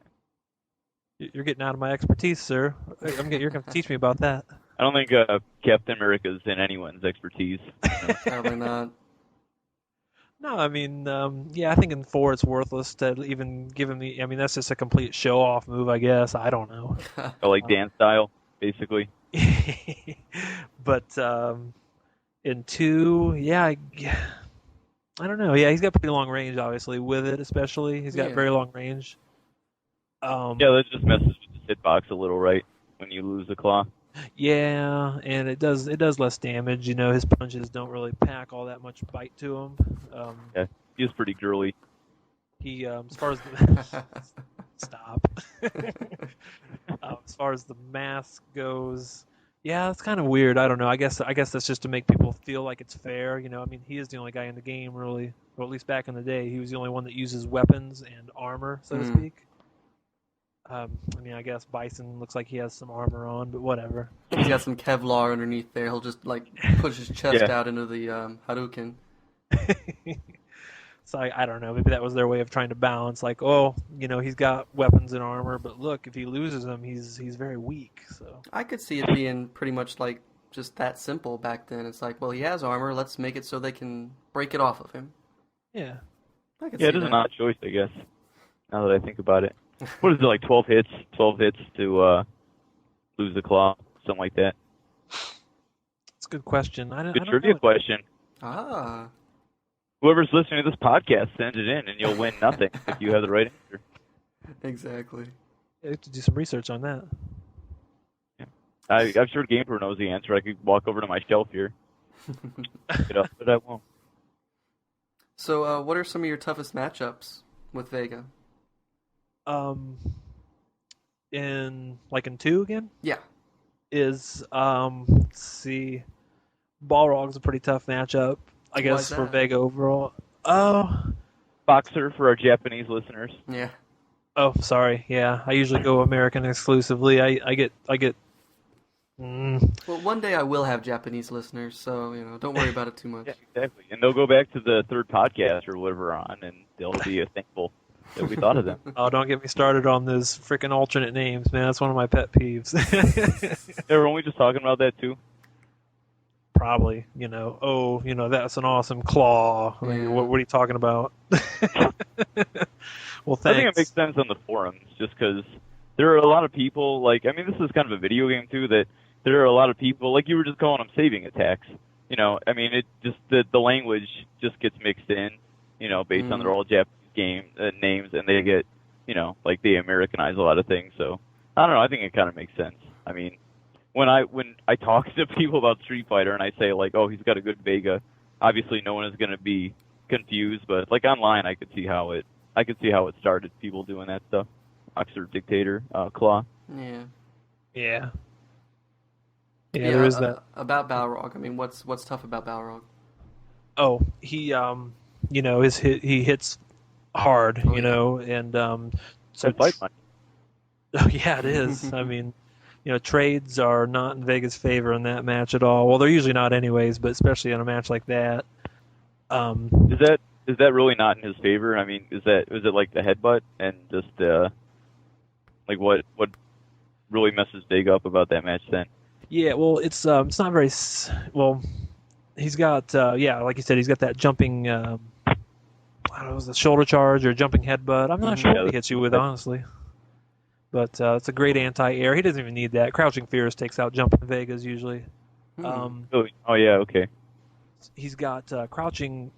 Speaker 2: that.
Speaker 3: you're getting out of my expertise, sir. You're going to teach me about that.
Speaker 2: I don't think Captain America's in anyone's expertise.
Speaker 1: Probably not.
Speaker 3: No, I mean, yeah, I think in 4 it's worthless to even give him the. I mean, that's just a complete show-off move, I guess. I don't know.
Speaker 2: Or like dance style, basically.
Speaker 3: But in 2, yeah, I don't know. Yeah, he's got pretty long range, obviously, with it especially. He's got
Speaker 1: Yeah.
Speaker 3: very long range.
Speaker 2: Yeah, that just messes with the hitbox a little, right? When you lose the claw.
Speaker 3: Yeah, and it does less damage. His punches don't really pack all that much bite to him.
Speaker 2: Yeah, he is pretty girly.
Speaker 3: He as far as the stop. As far as the mask goes, yeah, it's kind of weird. I don't know. I guess that's just to make people feel like it's fair. I mean, he is the only guy in the game, really, or at least back in the day, he was the only one that uses weapons and armor, so to speak. I mean, I guess Bison looks like he has some armor on, but whatever.
Speaker 1: He's got some Kevlar underneath there. He'll just like push his chest
Speaker 2: Yeah.
Speaker 1: out into the Hadouken.
Speaker 3: So I don't know. Maybe that was their way of trying to balance. Like, oh, he's got weapons and armor, but look, if he loses them, he's very weak. So
Speaker 1: I could see it being pretty much like just that simple back then. It's like, well, he has armor. Let's make it so they can break it off of him.
Speaker 3: yeah,
Speaker 1: I could
Speaker 2: Yeah,
Speaker 1: see
Speaker 2: it is
Speaker 1: that.
Speaker 2: an odd choice, I guess. Now that I think about it, what is it like? 12 hits? 12 hits to lose the claw, something like that.
Speaker 3: it's a good question. I
Speaker 2: Good
Speaker 3: don't
Speaker 2: trivia
Speaker 3: know.
Speaker 2: question.
Speaker 1: Ah,
Speaker 2: Whoever's listening to this podcast, send it in, and you'll win nothing if you have the right answer.
Speaker 1: exactly.
Speaker 3: I have to do some research on that.
Speaker 2: I'm sure GamePro knows the answer. I could walk over to my shelf here, get up, but I won't.
Speaker 1: So, what are some of your toughest matchups with Vega?
Speaker 3: Um, in 2 again
Speaker 1: Yeah.
Speaker 3: is let's see, Balrog's a pretty tough matchup, I
Speaker 1: Why
Speaker 3: guess,
Speaker 1: is
Speaker 3: for
Speaker 1: that?
Speaker 3: Vega overall. Oh,
Speaker 2: Boxer for our Japanese listeners.
Speaker 1: Yeah.
Speaker 3: oh, sorry. Yeah, I usually go American exclusively. I get.
Speaker 1: Well, one day I will have Japanese listeners, so don't worry about it too much.
Speaker 2: Yeah, exactly. And they'll go back to the third podcast or whatever we're on, and they'll be thankful that we thought of them.
Speaker 3: Oh, don't get me started on those freaking alternate names, man. That's one of my pet peeves.
Speaker 2: Yeah, weren't we just talking about that too?
Speaker 3: Probably, that's an awesome claw. I mean,
Speaker 1: Yeah.
Speaker 3: what are you talking about? Well,
Speaker 2: I think it
Speaker 3: thanks.
Speaker 2: makes sense on the forums, just because there are a lot of people, like, I mean, this is kind of a video game, too, that there are a lot of people, like you were just calling them saving attacks. I mean, it just, the language just gets mixed in, based on their all Japanese game names, and they get, like, they Americanize a lot of things, so, I don't know, I think it kind of makes sense. I mean, when I talk to people about Street Fighter and I say, like, oh, he's got a good Vega, obviously no one is going to be confused, but, like, online I could see how it started, people doing that stuff. Boxer, Dictator, Claw.
Speaker 1: Yeah.
Speaker 3: Yeah. Yeah, there is that.
Speaker 1: About Balrog. I mean, what's tough about Balrog?
Speaker 3: Oh, he he hits hard,
Speaker 1: Oh, yeah.
Speaker 3: and
Speaker 2: So fight money.
Speaker 3: oh, yeah, it is. I mean, trades are not in Vega's favor in that match at all. Well, they're usually not anyways, but especially in a match like that.
Speaker 2: Is that really not in his favor? I mean, is it like the headbutt and just like what really messes Vega up about that match then?
Speaker 3: Yeah, well, it's not very well. He's got like you said, he's got that jumping. I don't know, was it a shoulder charge or jumping headbutt? I'm not sure what he hits you with, honestly. But it's a great anti-air. He doesn't even need that. Crouching Fierce takes out jumping Vegas usually.
Speaker 2: Really? Oh yeah, okay.
Speaker 3: He's got crouching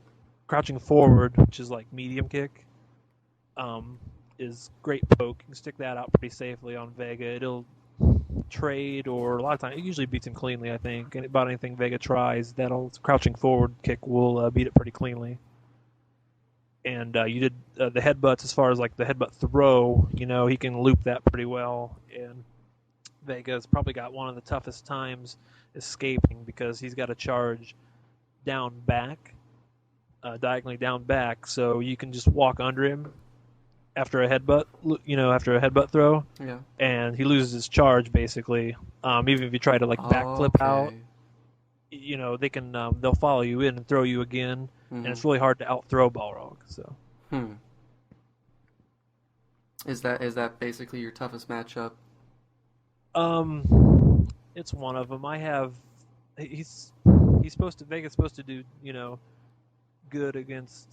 Speaker 3: forward, which is like medium kick. Is great poke. You can stick that out pretty safely on Vega. It'll trade, or a lot of times it usually beats him cleanly. I think, and about anything Vega tries, that'll crouching forward kick will beat it pretty cleanly. And you did the headbutts, as far as like the headbutt throw. He can loop that pretty well, and Vega's probably got one of the toughest times escaping because he's got to charge down back, diagonally down back, so you can just walk under him after a headbutt throw,
Speaker 1: Yeah.
Speaker 3: and he loses his charge basically. Even if you try to like backflip out, they can they'll follow you in and throw you again, and it's really hard to out throw Balrog. So.
Speaker 1: Is that basically your toughest matchup?
Speaker 3: It's one of them. He's supposed to Vega's supposed to do good against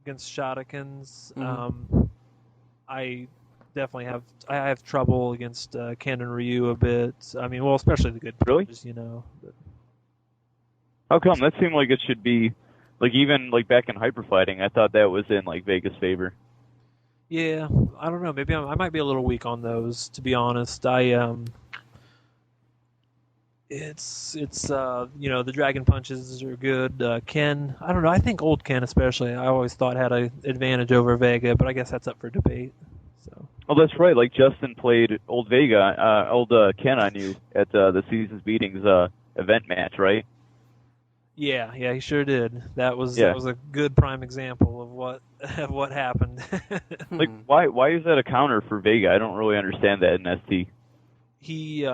Speaker 3: Shadokins. I definitely have trouble against Ken and Ryu a bit. I mean, well, especially the good
Speaker 2: Really?
Speaker 3: players, But
Speaker 2: How come? That seemed like it should be Like even like back in hyper fighting, I thought that was in like Vega's favor.
Speaker 3: Yeah, I don't know. Maybe I might be a little weak on those, to be honest. The dragon punches are good. Ken, I don't know. I think old Ken especially, I always thought had an advantage over Vega, but I guess that's up for debate. So
Speaker 2: Oh, that's right. Like Justin played old Ken on you at the season's meetings event match, right?
Speaker 3: yeah, he sure did. That was
Speaker 2: Yeah.
Speaker 3: a good prime example of what of what happened.
Speaker 2: Like why is that a counter for Vega? I don't really understand that in ST.
Speaker 3: He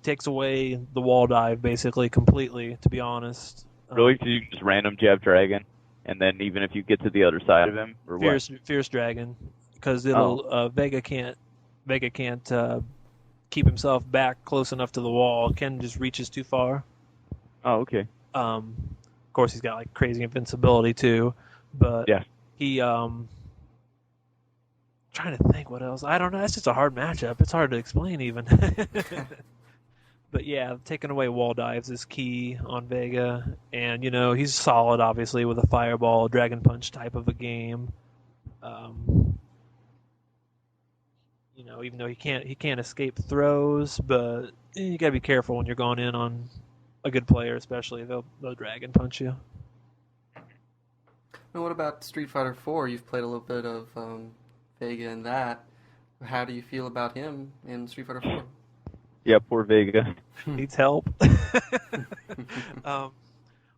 Speaker 3: takes away the wall dive basically completely. To be honest,
Speaker 2: Really? So you can just random jab dragon, and then even if you get to the other side of him, or what?
Speaker 3: Fierce Dragon, because it'll Vega can't keep himself back close enough to the wall. Ken just reaches too far.
Speaker 2: Oh, okay.
Speaker 3: Of course, he's got like crazy invincibility too, but
Speaker 2: Yeah.
Speaker 3: he trying to think what else. I don't know. It's just a hard matchup. It's hard to explain even. But yeah, taking away wall dives is key on Vega, and he's solid obviously with a fireball, dragon punch type of a game. Even though he can't escape throws, but you gotta be careful when you're going in on a good player, especially they'll dragon punch you.
Speaker 1: And what about Street Fighter 4? You've played a little bit of Vega in that. How do you feel about him in Street Fighter 4?
Speaker 2: Yeah, poor Vega.
Speaker 3: Needs help.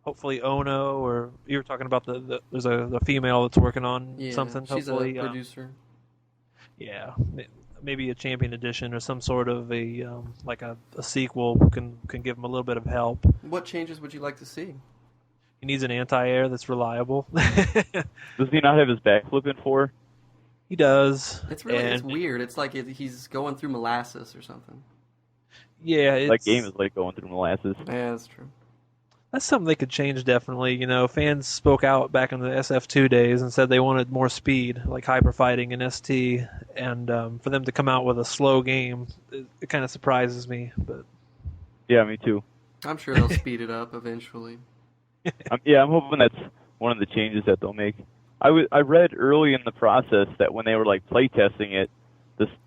Speaker 3: Hopefully Ono, or you were talking about there's the female that's working on something.
Speaker 1: She's
Speaker 3: Hopefully,
Speaker 1: a producer.
Speaker 3: Yeah, maybe a champion edition or some sort of a sequel can give him a little bit of help.
Speaker 1: What changes would you like to see?
Speaker 3: He needs an anti-air that's reliable.
Speaker 2: Does he not have his backflip in 4?
Speaker 3: He does.
Speaker 1: It's weird. It's like he's going through molasses or something.
Speaker 3: Yeah,
Speaker 2: That game is like going through molasses.
Speaker 1: Yeah, that's true.
Speaker 3: That's something they could change, definitely. Fans spoke out back in the SF2 days and said they wanted more speed, like hyper fighting in ST, and for them to come out with a slow game, it kind of surprises me. But
Speaker 2: Yeah, me too.
Speaker 1: I'm sure they'll speed it up eventually.
Speaker 2: I'm hoping that's one of the changes that they'll make. I read early in the process that when they were like playtesting it,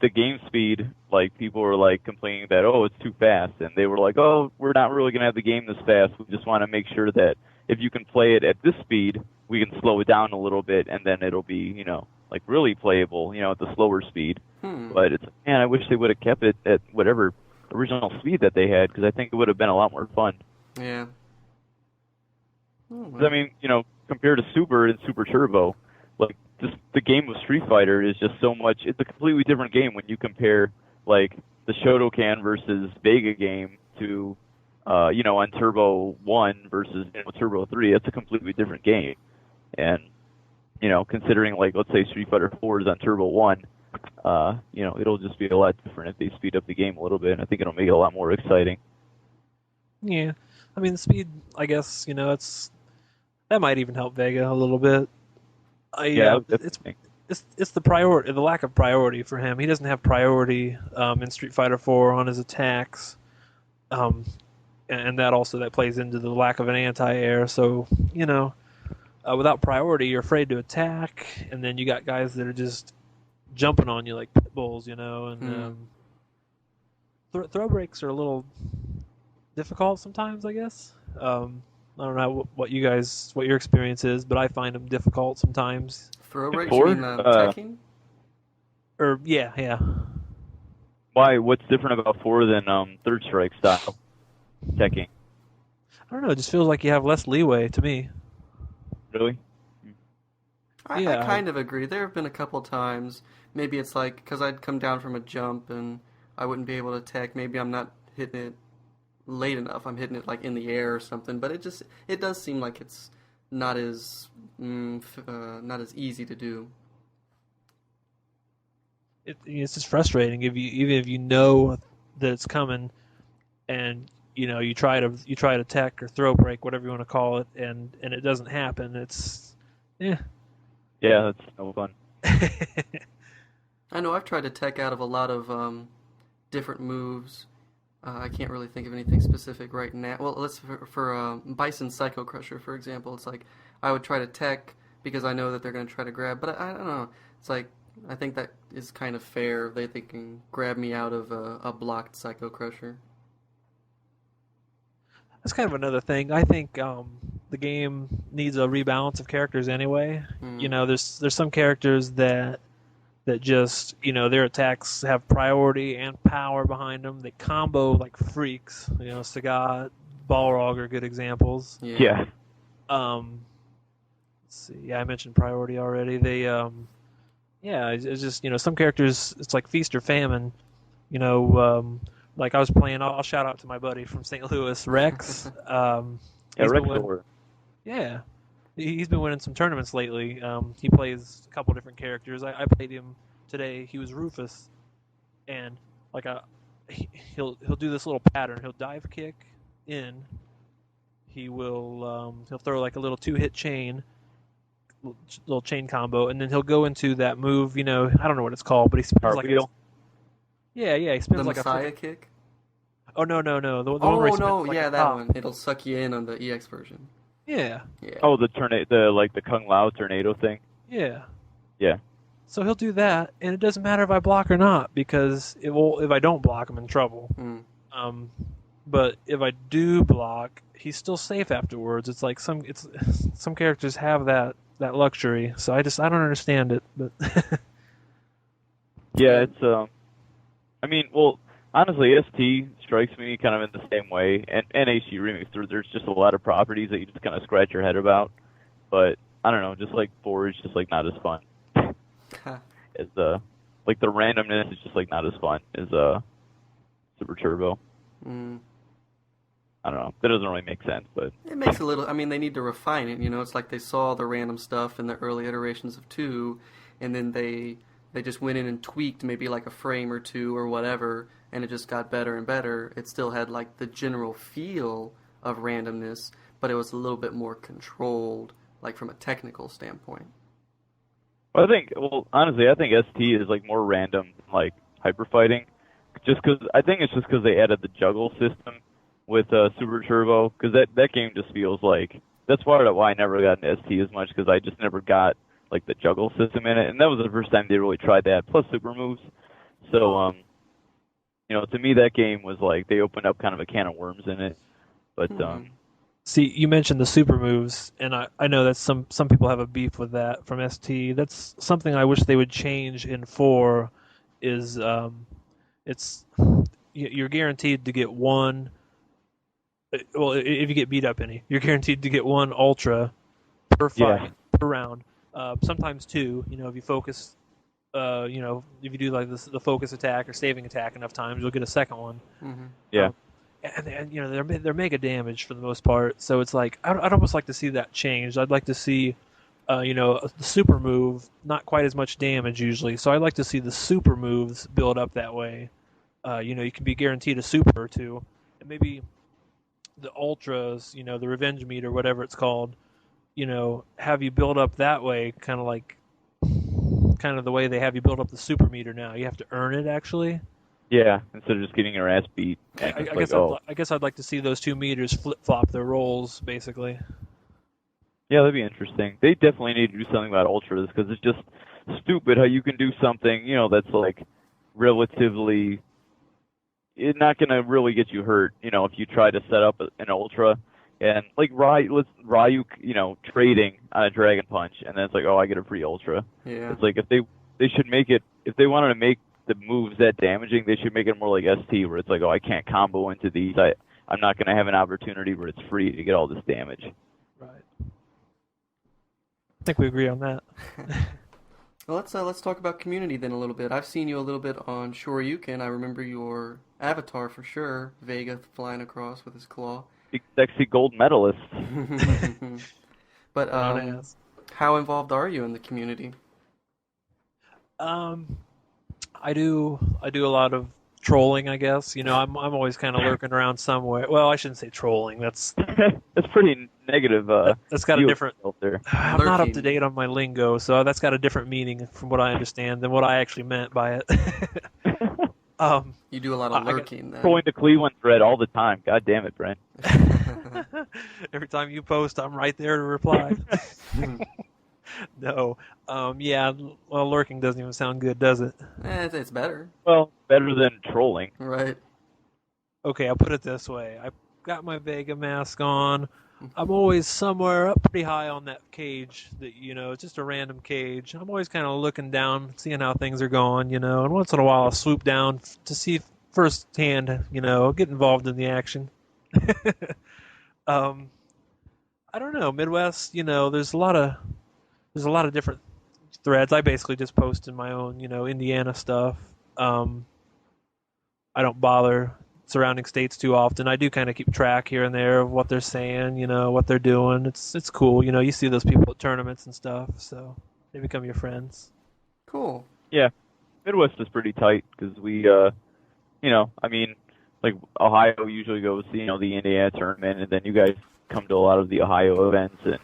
Speaker 2: the game speed, like people were like complaining that it's too fast, and they were like, we're not really gonna have the game this fast. We just want to make sure that if you can play it at this speed, we can slow it down a little bit, and then it'll be like really playable, at the slower speed. But it's I wish they would have kept it at whatever original speed that they had, because I think it would have been a lot more fun.
Speaker 1: Yeah.
Speaker 2: I mean, compared to Super and Super Turbo, like just the game of Street Fighter is just so much. It's a completely different game when you compare like the Shotokan versus Vega game to, on Turbo 1 versus Turbo 3. It's a completely different game, and considering like let's say Street Fighter 4 is on Turbo 1, it'll just be a lot different if they speed up the game a little bit, and I think it'll make it a lot more exciting.
Speaker 3: yeah, I mean the speed, I guess that might even help Vega a little bit. It's the priority, the lack of priority for him. He doesn't have priority in Street Fighter 4 on his attacks, and that plays into the lack of an anti-air. So without priority, you're afraid to attack, and then you got guys that are just jumping on you like pit bulls, and throw breaks are a little difficult sometimes, I guess. I don't know what your experience is, but I find them difficult sometimes.
Speaker 1: Throw breaks, you mean teching?
Speaker 3: Or yeah.
Speaker 2: Why? What's different about 4 than Third Strike style teching?
Speaker 3: I don't know. It just feels like you have less leeway to me.
Speaker 2: Really?
Speaker 1: I kind of agree. There have been a couple times. Maybe it's like because I'd come down from a jump and I wouldn't be able to tech. Maybe I'm not hitting it late enough. I'm hitting it like in the air or something. But it does seem like it's not as easy to do.
Speaker 3: It's just frustrating even if you know that it's coming, and you try to tech or throw break, whatever you want to call it, and it doesn't happen. It's
Speaker 2: yeah, that's no fun.
Speaker 1: I know I've tried to tech out of a lot of different moves. I can't really think of anything specific right now. Well, let's for Bison Psycho Crusher, for example. It's like I would try to tech because I know that they're going to try to grab. But I don't know. It's like I think that is kind of fair. They can grab me out of a blocked Psycho Crusher.
Speaker 3: That's kind of another thing. I think the game needs a rebalance of characters anyway. You know, there's some characters that just, you know, their attacks have priority and power behind them. They combo like freaks. You know, Sagat, Balrog are good examples.
Speaker 2: Yeah.
Speaker 3: Let's see. Yeah, I mentioned priority already. They, yeah, it's just, you know, some characters, it's like feast or famine. You know, like I was playing, I'll shout out to my buddy from St. Louis, Rex.
Speaker 2: Yeah, Rex Thor.
Speaker 3: Yeah. He's been winning some tournaments lately. He plays a couple different characters. I played him today. He was Rufus, and like he'll do this little pattern. He'll dive kick in. He will he'll throw like a little 2-hit chain, little chain combo, and then he'll go into that move. You know, I don't know what it's called, but he spins like a, yeah. He spins
Speaker 1: the
Speaker 3: like
Speaker 1: Messiah kick.
Speaker 3: Oh no! The
Speaker 1: Oh
Speaker 3: one where he
Speaker 1: no!
Speaker 3: spins like
Speaker 1: Yeah,
Speaker 3: a
Speaker 1: that
Speaker 3: top.
Speaker 1: one. It'll suck you in on the EX version.
Speaker 3: Yeah.
Speaker 1: Yeah.
Speaker 2: Oh, the Kung Lao tornado thing.
Speaker 3: Yeah.
Speaker 2: Yeah.
Speaker 3: So he'll do that, and it doesn't matter if I block or not because it will. If I don't block, I'm in trouble. But if I do block, he's still safe afterwards. It's like some characters have that luxury. So I don't understand it. But
Speaker 2: yeah, it's I mean, well, honestly, ST strikes me kind of in the same way, and HD Remix, there's just a lot of properties that you just kind of scratch your head about, but I don't know, just like 4 is just like not as fun. As like the randomness is just like not as fun as Super Turbo. I don't know, that doesn't really make sense, but
Speaker 1: it makes a little. I mean, they need to refine it. You know, it's like they saw the random stuff in the early iterations of 2, and then they just went in and tweaked maybe like a frame or 2 or whatever, and it just got better and better. It still had like the general feel of randomness, but it was a little bit more controlled, like from a technical standpoint.
Speaker 2: Well, honestly, I think ST is like more random, like hyper fighting, just because I think it's just because they added the juggle system with Super Turbo, because that game just feels like that's why I never got into ST as much, because I just never got like the juggle system in it, and that was the first time they really tried that, plus super moves. So, you know, to me that game was like they opened up kind of a can of worms in it. But
Speaker 3: see, you mentioned the super moves, and I know that some people have a beef with that from ST. That's something I wish they would change in 4. Is you're guaranteed to get one. Well, if you get beat up any, you're guaranteed to get one ultra per fight, per round. Sometimes 2. You know, if you focus, you know, if you do like the focus attack or saving attack enough times, you'll get a second one.
Speaker 2: Yeah.
Speaker 3: And you know they're mega damage for the most part, so it's like I'd almost like to see that changed. I'd like to see, you know, the super move not quite as much damage usually, so I'd like to see the super moves build up that way. You know, you can be guaranteed a super or 2, and maybe the ultras, you know, the revenge meat or whatever it's called, you know, have you build up that way, kind of the way they have you build up the super meter now. You have to earn it actually.
Speaker 2: Yeah, instead of just getting your ass beat.
Speaker 3: I guess I'd like to see those 2 meters flip-flop their roles, basically.
Speaker 2: Yeah, that'd be interesting. They definitely need to do something about ultras, because it's just stupid how you can do something, you know, that's like relatively, it's not going to really get you hurt, you know, if you try to set up an ultra. And like Ryu, you know, trading on a Dragon Punch, and then it's like, oh, I get a free ultra.
Speaker 1: Yeah.
Speaker 2: It's like if they should make it, if they wanted to make the moves that damaging, they should make it more like ST, where it's like, oh, I can't combo into these. I'm not going to have an opportunity where it's free to get all this damage.
Speaker 3: Right. I think we agree on that.
Speaker 1: Well, let's talk about community then a little bit. I've seen you a little bit on Shoryuken. I remember your avatar for sure, Vega flying across with his claw.
Speaker 2: Big sexy gold medalist.
Speaker 1: But how involved are you in the community?
Speaker 3: I do a lot of trolling, I guess. You know, I'm always kind of lurking around somewhere. Well, I shouldn't say trolling. That's
Speaker 2: pretty negative.
Speaker 3: That's got a different.
Speaker 2: There.
Speaker 3: I'm not up to date on my lingo, so that's got a different meaning from what I understand than what I actually meant by it.
Speaker 1: You do a lot of
Speaker 3: I
Speaker 1: lurking then.
Speaker 2: Going to Cleveland thread all the time. God damn it, Brent.
Speaker 3: every time you post, I'm right there to reply. No. Yeah, well, lurking doesn't even sound good, does it?
Speaker 1: It's better,
Speaker 2: Well, better than trolling.
Speaker 1: right?
Speaker 3: Okay, I'll put it this way. I got my Vega mask on. I'm always somewhere up pretty high on that cage that, it's just a random cage. I'm always kind of looking down, seeing how things are going, and once in a while I'll swoop down to see firsthand, get involved in the action. um, I don't know, Midwest, there's a lot of different threads. I basically just post in my own, Indiana stuff. I don't bother surrounding states too often. I do kind of keep track here and there of what they're saying, what they're doing. It's cool. You see those people at tournaments and stuff, so they become your friends.
Speaker 1: Cool.
Speaker 2: Yeah, Midwest is pretty tight because we, I mean, like Ohio usually goes, the Indiana tournament, and then you guys come to a lot of the Ohio events, and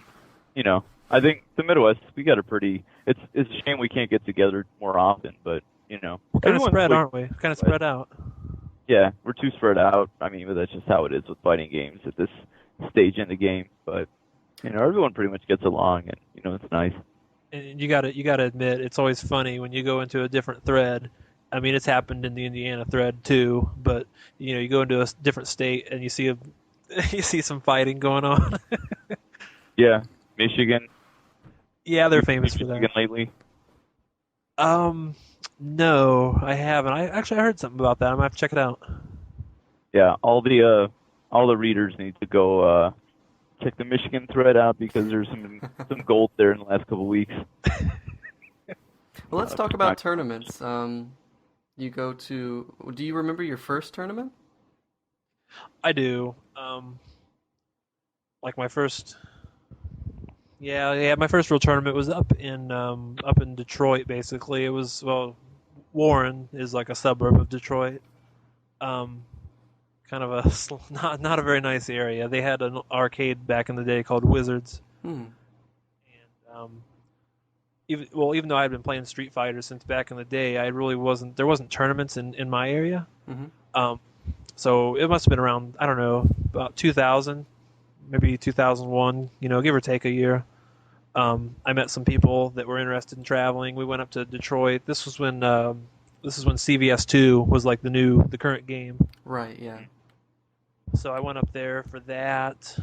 Speaker 2: I think the Midwest we got a pretty. It's a shame we can't get together more often, but
Speaker 3: We're kind of spread, aren't we? Kind of spread out.
Speaker 2: Yeah, we're too spread out. I mean, but that's just how it is with fighting games at this stage in the game. But everyone pretty much gets along, and it's nice.
Speaker 3: And you gotta admit, it's always funny when you go into a different thread. I mean, it's happened in the Indiana thread too, but you go into a different state and you see you see some fighting going on.
Speaker 2: Yeah, Michigan.
Speaker 3: Yeah, they're famous for that.
Speaker 2: Michigan lately.
Speaker 3: No, I haven't. I heard something about that. I'm gonna have to check it out.
Speaker 2: Yeah, all the readers need to go check the Michigan thread out because there's some gold there in the last couple of weeks.
Speaker 1: Well, let's talk about tournaments. You go to. Do you remember your first tournament?
Speaker 3: I do. Like my first. Yeah. My first real tournament was up in Detroit. Basically, it was Warren is like a suburb of Detroit. Kind of a not a very nice area. They had an arcade back in the day called Wizards. And even though I had been playing Street Fighter since back in the day, there wasn't tournaments in my area. So it must have been around, I don't know, about 2000, maybe 2001, give or take a year. I met some people that were interested in traveling. We went up to Detroit. This was when CVS2 was like the current game.
Speaker 1: Right, yeah.
Speaker 3: So I went up there for that.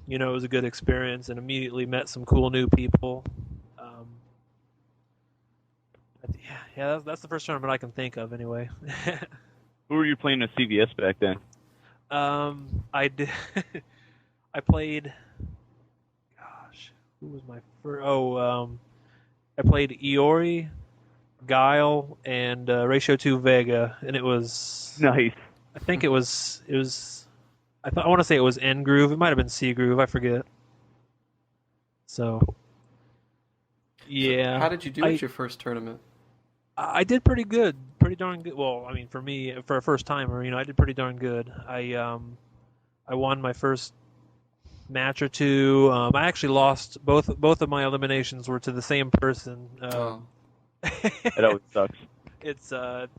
Speaker 3: It was a good experience and immediately met some cool new people. That's the first tournament I can think of anyway.
Speaker 2: Who were you playing at CVS back then?
Speaker 3: I did. I played. Gosh, who was my first? I played Iori, Guile, and Ratio 2 Vega, and it was
Speaker 2: nice.
Speaker 3: I think it was. I want to say it was N Groove. It might have been C Groove. I forget. So. Yeah.
Speaker 1: So how did you do at your first tournament?
Speaker 3: I did pretty good, pretty darn good. Well, I mean, for me, for a first timer, I did pretty darn good. I won my first match or two. I actually lost both of my eliminations were to the same person.
Speaker 2: It always sucks.
Speaker 3: It's for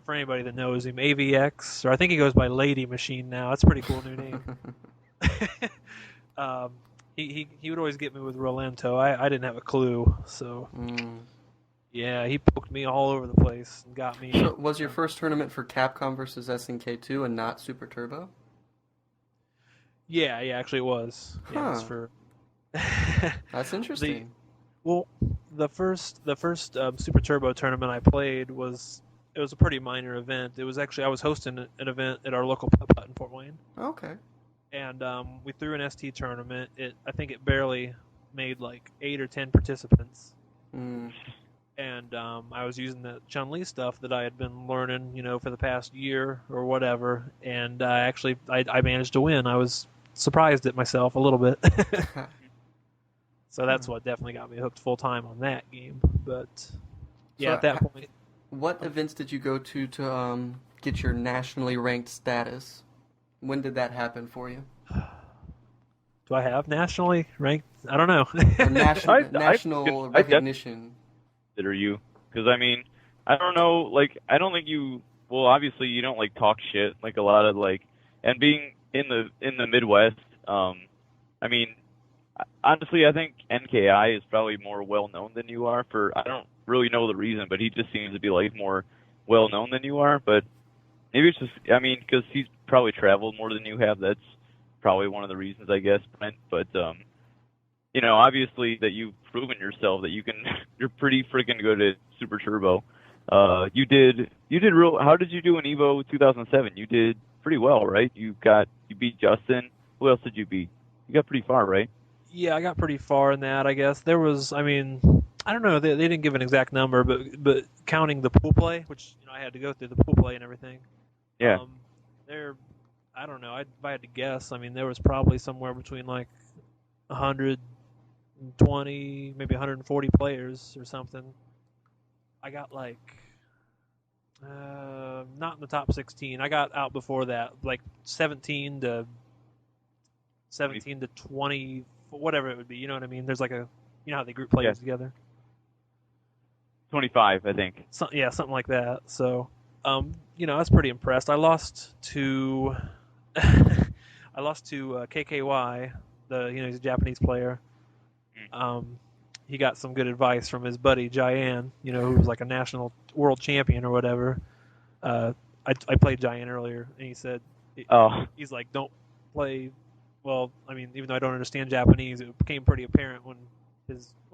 Speaker 3: anybody that knows him, AVX, or I think he goes by Lady Machine now. That's a pretty cool new name. He would always get me with Rolento. I didn't have a clue, so. Yeah, he poked me all over the place and got me.
Speaker 1: So was your first tournament for Capcom versus SNK2 and not Super Turbo?
Speaker 3: Yeah, actually it was. Yeah, it was for.
Speaker 1: That's interesting.
Speaker 3: The first Super Turbo tournament I played was a pretty minor event. It was actually I was hosting an event at our local putt in Fort Wayne.
Speaker 1: Okay.
Speaker 3: And we threw an ST tournament. I think it barely made like 8 or 10 participants. And I was using the Chun-Li stuff that I had been learning, for the past year or whatever. And I managed to win. I was surprised at myself a little bit. So that's what definitely got me hooked full time on that game. But yeah, at that point.
Speaker 1: What events did you go to get your nationally ranked status? When did that happen for you?
Speaker 3: Do I have nationally ranked? I don't know.
Speaker 1: National recognition.
Speaker 2: Consider you, because I mean, I don't know. Like, I don't think you. Well, obviously, you don't like talk shit like a lot of like, and being in the Midwest. I mean, honestly, I think NKI is probably more well known than you are. For I don't really know the reason, but he just seems to be like more well known than you are. But maybe it's just, I mean, because he's probably traveled more than you have. That's probably one of the reasons, I guess, Brent. But you know, obviously that you've proven yourself that you can. You're pretty freaking good at Super Turbo. You did real. How did you do in Evo 2007? You did pretty well, right? You beat Justin. Who else did you beat? You got pretty far, right?
Speaker 3: Yeah, I got pretty far in that. I guess there was. I mean, I don't know. They didn't give an exact number, but counting the pool play, which I had to go through the pool play and everything.
Speaker 2: Yeah.
Speaker 3: There, I don't know. If I had to guess, I mean, there was probably somewhere between like 120, maybe 140 players or something. I got like not in the top 16. I got out before that, like 17 to 20, whatever it would be. You know what I mean? There's like how they group players together.
Speaker 2: 25, I think.
Speaker 3: Something like that. So, I was pretty impressed. I lost to KKY, he's a Japanese player. He got some good advice from his buddy Jayan, who was like a national world champion or whatever. I played Jayan earlier, and he said, he's like, don't play. Well, I mean, even though I don't understand Japanese, it became pretty apparent when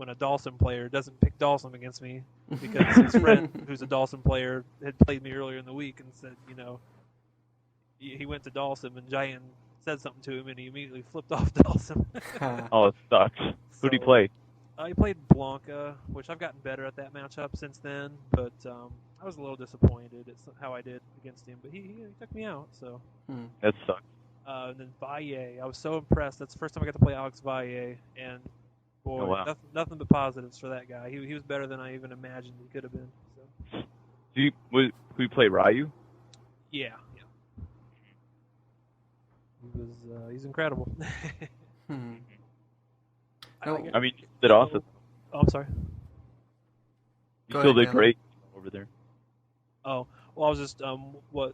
Speaker 3: a Dawson player doesn't pick Dawson against me because his friend, who's a Dawson player, had played me earlier in the week and said, he went to Dawson and Jayan said something to him and he immediately flipped off Dawson.
Speaker 2: Oh, it sucks. Who'd he play?
Speaker 3: He played Blanca, which I've gotten better at that matchup since then, but I was a little disappointed at how I did against him, but he took me out, so.
Speaker 2: That sucks.
Speaker 3: And then Valle, I was so impressed. That's the first time I got to play Alex Valle, and boy, nothing but positives for that guy. He was better than I even imagined he could have been. So.
Speaker 2: Who you play, Ryu?
Speaker 3: Yeah. He's incredible.
Speaker 2: I mean, you did awesome.
Speaker 3: Oh, I'm sorry.
Speaker 2: You still did great over there.
Speaker 3: Oh, well, I was just from what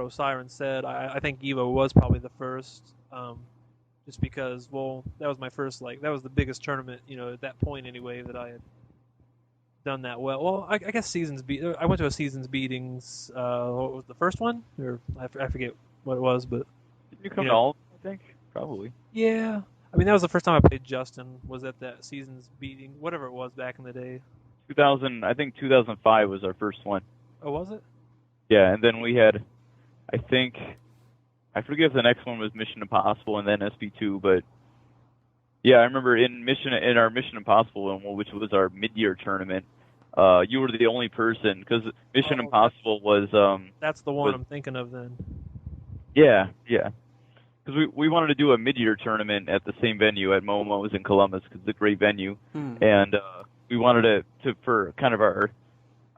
Speaker 3: Osiris said, I think Evo was probably the first, just because, that was my first, that was the biggest tournament, at that point anyway, that I had done that well. Well, I guess I went to a seasons beatings, what was the first one? Or I forget what it was, but...
Speaker 2: Didn't you come to all, I think? Probably.
Speaker 3: Yeah. I mean, that was the first time I played Justin, was at that seasons beating, whatever it was back in the day.
Speaker 2: 2005 was our first one.
Speaker 3: Oh, was it?
Speaker 2: Yeah, and then we had, I forget if the next one was Mission Impossible and then SP2, but yeah, I remember in our Mission Impossible one, which was our mid-year tournament, you were the only person, because Mission Impossible was...
Speaker 3: that's the one I'm thinking of then.
Speaker 2: Yeah. Because we wanted to do a mid-year tournament at the same venue at Momo's in Columbus, because it's a great venue, and we wanted to for kind of our...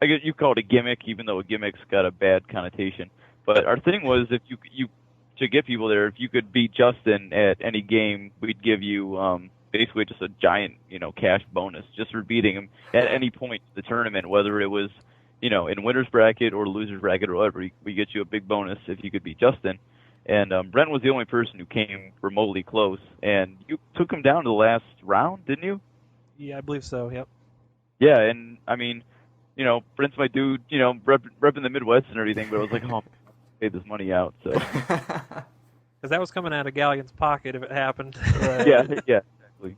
Speaker 2: I guess you call it a gimmick, even though a gimmick's got a bad connotation. But our thing was, if you to get people there, if you could beat Justin at any game, we'd give you basically just a giant, cash bonus just for beating him at any point in the tournament, whether it was, in winner's bracket or loser's bracket or whatever. We get you a big bonus if you could beat Justin. And Brent was the only person who came remotely close, and you took him down to the last round, didn't you?
Speaker 3: Yeah, I believe so. Yep.
Speaker 2: Yeah, and I mean. Brent's my dude, repping the Midwest and everything, but I was like, oh, pay this money out, so.
Speaker 3: Because that was coming out of Ghaleon's pocket if it happened.
Speaker 2: Yeah, exactly.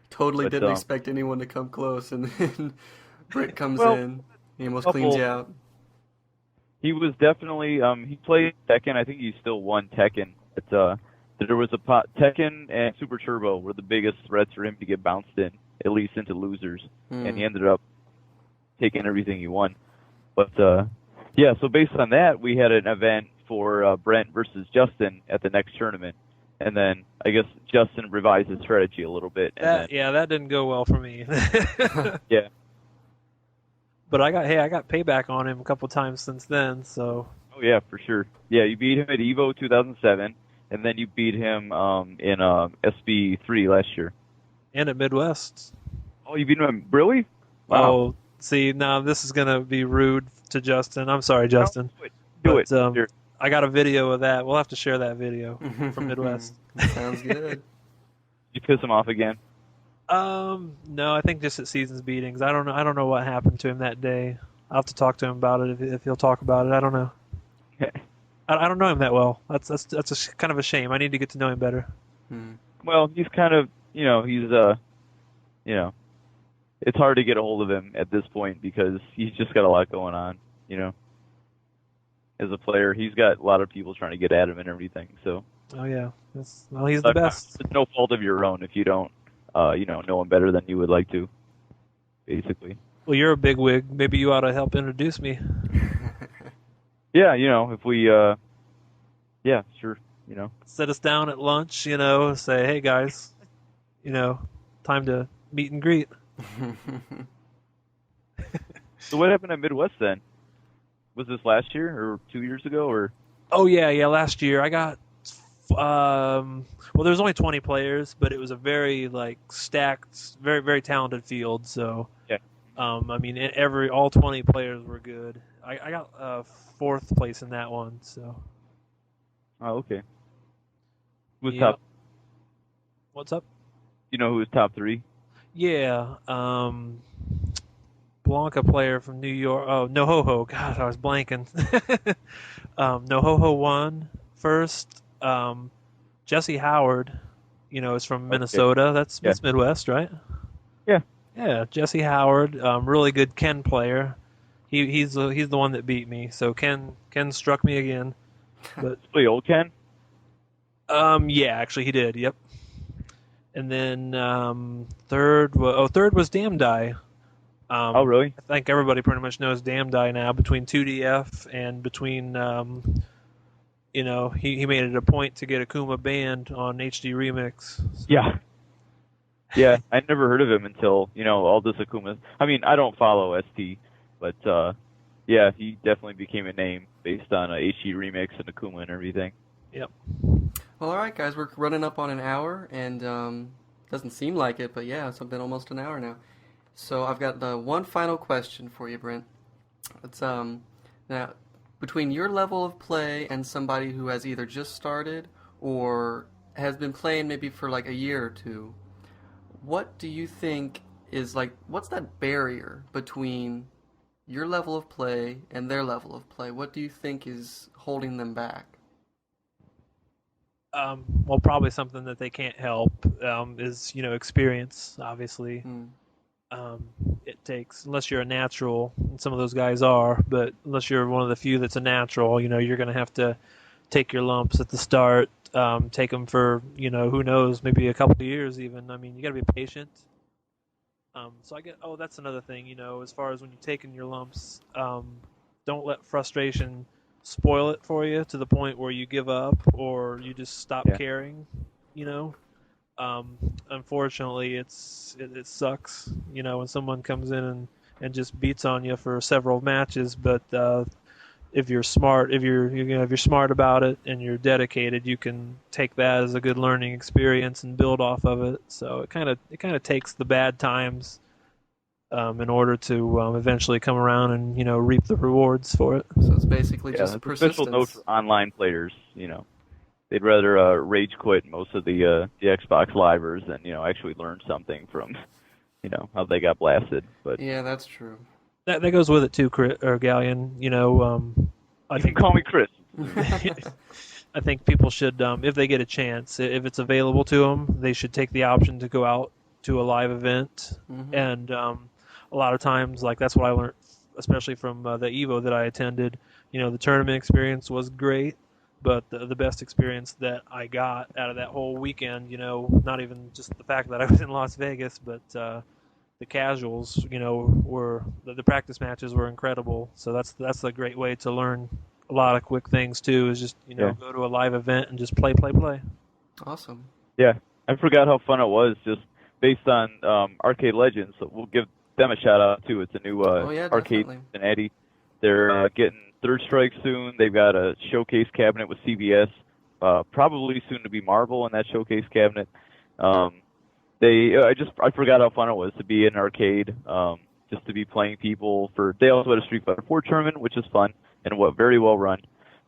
Speaker 1: Totally didn't expect anyone to come close, and then Brent comes in, he almost cleans you out.
Speaker 2: He was definitely, he played Tekken, I think he still won Tekken. But, there was Tekken and Super Turbo were the biggest threats for him to get bounced in, at least into losers, and he ended up taking everything he won. But, so based on that, we had an event for Brent versus Justin at the next tournament. And then I guess Justin revised his strategy a little bit.
Speaker 3: That didn't go well for me.
Speaker 2: Yeah.
Speaker 3: But I got payback on him a couple times since then, so.
Speaker 2: Oh, yeah, for sure. Yeah, you beat him at Evo 2007, and then you beat him in SB3 last year.
Speaker 3: And at Midwest.
Speaker 2: Oh, you beat him at... Really? Wow.
Speaker 3: Oh, See, now this is gonna be rude to Justin. I'm sorry, Justin.
Speaker 2: Do it.
Speaker 3: But I got a video of that. We'll have to share that video from Midwest.
Speaker 1: Sounds good.
Speaker 2: You piss him off again?
Speaker 3: No, I think just at Seasons Beatings. I don't know. I don't know what happened to him that day. I'll have to talk to him about it if he'll talk about it. I don't know. I don't know him that well. That's kind of a shame. I need to get to know him better.
Speaker 2: Well, he's kind of, he's it's hard to get a hold of him at this point because he's just got a lot going on, As a player, he's got a lot of people trying to get at him and everything. So.
Speaker 3: Oh yeah, he's the best.
Speaker 2: It's no fault of your own if you don't, know him better than you would like to. Basically.
Speaker 3: Well, you're a bigwig. Maybe you ought to help introduce me.
Speaker 2: Yeah, if we, yeah, sure,
Speaker 3: Sit us down at lunch, say, hey guys, time to meet and greet.
Speaker 2: So what happened at Midwest then? Was this last year or 2 years ago or?
Speaker 3: Oh yeah, last year I got. Well, there was only 20 players, but it was a very stacked, very very talented field. So,
Speaker 2: yeah.
Speaker 3: I mean, all 20 players were good. I got fourth place in that one. So.
Speaker 2: Oh, okay. Who was
Speaker 3: Yeah.
Speaker 2: top?
Speaker 3: What's up?
Speaker 2: You know who was top 3?
Speaker 3: Yeah, Blanca player from New York. Oh, NoHoHo. God, I was blanking. NoHoHo won first. Jesse Howard, is from Minnesota. That's Midwest, right?
Speaker 2: Yeah.
Speaker 3: Yeah, Jesse Howard, really good Ken player. He's the one that beat me. So Ken struck me again. But
Speaker 2: Wait, old Ken?
Speaker 3: yeah, actually he did. Yep. And then third was Damdai.
Speaker 2: Oh, really?
Speaker 3: I think everybody pretty much knows Damdai now. Between 2DF and between he made it a point to get Akuma banned on HD Remix. So.
Speaker 2: Yeah. Yeah, I never heard of him until, all this Akuma. I mean, I don't follow ST, but yeah, he definitely became a name based on HD Remix and Akuma and everything.
Speaker 3: Yep.
Speaker 1: Well, all right, guys, we're running up on an hour, and doesn't seem like it, but yeah, it's been almost an hour now. So I've got the one final question for you, Brent. It's now between your level of play and somebody who has either just started or has been playing maybe for a year or two, what do you think is what's that barrier between your level of play and their level of play? What do you think is holding them back?
Speaker 3: Well, probably something that they can't help is experience. Obviously, it takes, unless you're a natural, and some of those guys are, but unless you're one of the few that's a natural, you're going to have to take your lumps at the start, take them for who knows, maybe a couple of years even. I mean, you got to be patient. So that's another thing. As far as when you're taking your lumps, don't let frustration spoil it for you to the point where you give up or you just stop caring. Unfortunately, it sucks. When someone comes in and just beats on you for several matches. But if you're smart, if you're smart about it and you're dedicated, you can take that as a good learning experience and build off of it. So it kind of takes the bad times in order to eventually come around and reap the rewards for it.
Speaker 1: So it's basically just
Speaker 2: a
Speaker 1: persistence.
Speaker 2: special note for online players. They'd rather rage quit most of the Xbox livers than actually learn something from how they got blasted. But
Speaker 1: yeah, that's true.
Speaker 3: That goes with it too, Ghaleon. I think
Speaker 2: call me Chris.
Speaker 3: I think people should, if they get a chance, if it's available to them, they should take the option to go out to a live event. And a lot of times, that's what I learned, especially from the Evo that I attended. The tournament experience was great, but the best experience that I got out of that whole weekend, not even just the fact that I was in Las Vegas, but the casuals, were the practice matches were incredible. So that's a great way to learn a lot of quick things too. Is just go to a live event and just play.
Speaker 1: Awesome.
Speaker 2: Yeah, I forgot how fun it was. Just based on Arcade Legends, so we'll give them a shout out too. It's a new arcade in Cincinnati. They're getting Third Strike soon. They've got a showcase cabinet with CBS. Probably soon to be Marvel in that showcase cabinet. I forgot how fun it was to be in an arcade, just to be playing people for. They also had a Street Fighter 4 tournament, which is fun and very well run.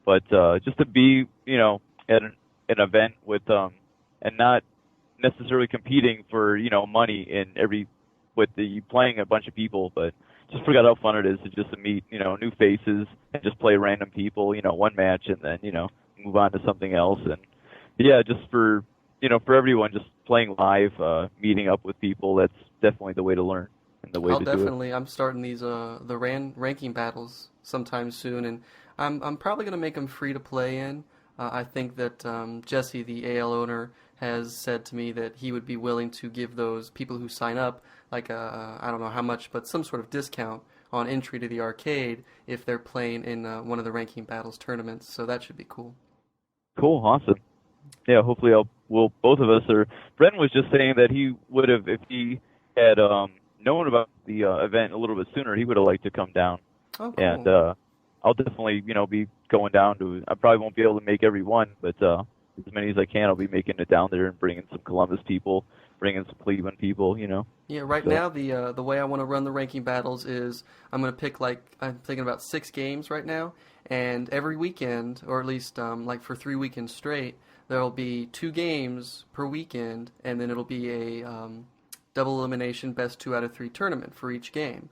Speaker 2: But just to be, at an event with and not necessarily competing for money with the playing a bunch of people, but just forgot how fun it is to just meet new faces and just play random people, one match and then move on to something else. And yeah, just for everyone, just playing live, meeting up with people, that's definitely the way to learn and the way to do it.
Speaker 1: I'm starting these the ranking battles sometime soon, and I'm probably going to make them free to play in. I think that Jesse, the AL owner, has said to me that he would be willing to give those people who sign up, like I don't know how much, but some sort of discount on entry to the arcade if they're playing in one of the ranking battles tournaments. So that should be cool.
Speaker 2: Cool, awesome. Yeah, hopefully both of us, or Brent was just saying that he would have, if he had known about the event a little bit sooner, he would have liked to come down.
Speaker 1: Oh, cool.
Speaker 2: And I'll definitely, be going down to, I probably won't be able to make every one, but as many as I can, I'll be making it down there and bringing some Columbus people, bringing some Cleveland people,
Speaker 1: Yeah, right now the way I want to run the ranking battles is I'm going to pick, I'm thinking about 6 games right now, and every weekend, or at least for 3 weekends straight, there'll be 2 games per weekend, and then it'll be a double elimination best 2 out of 3 tournament for each game.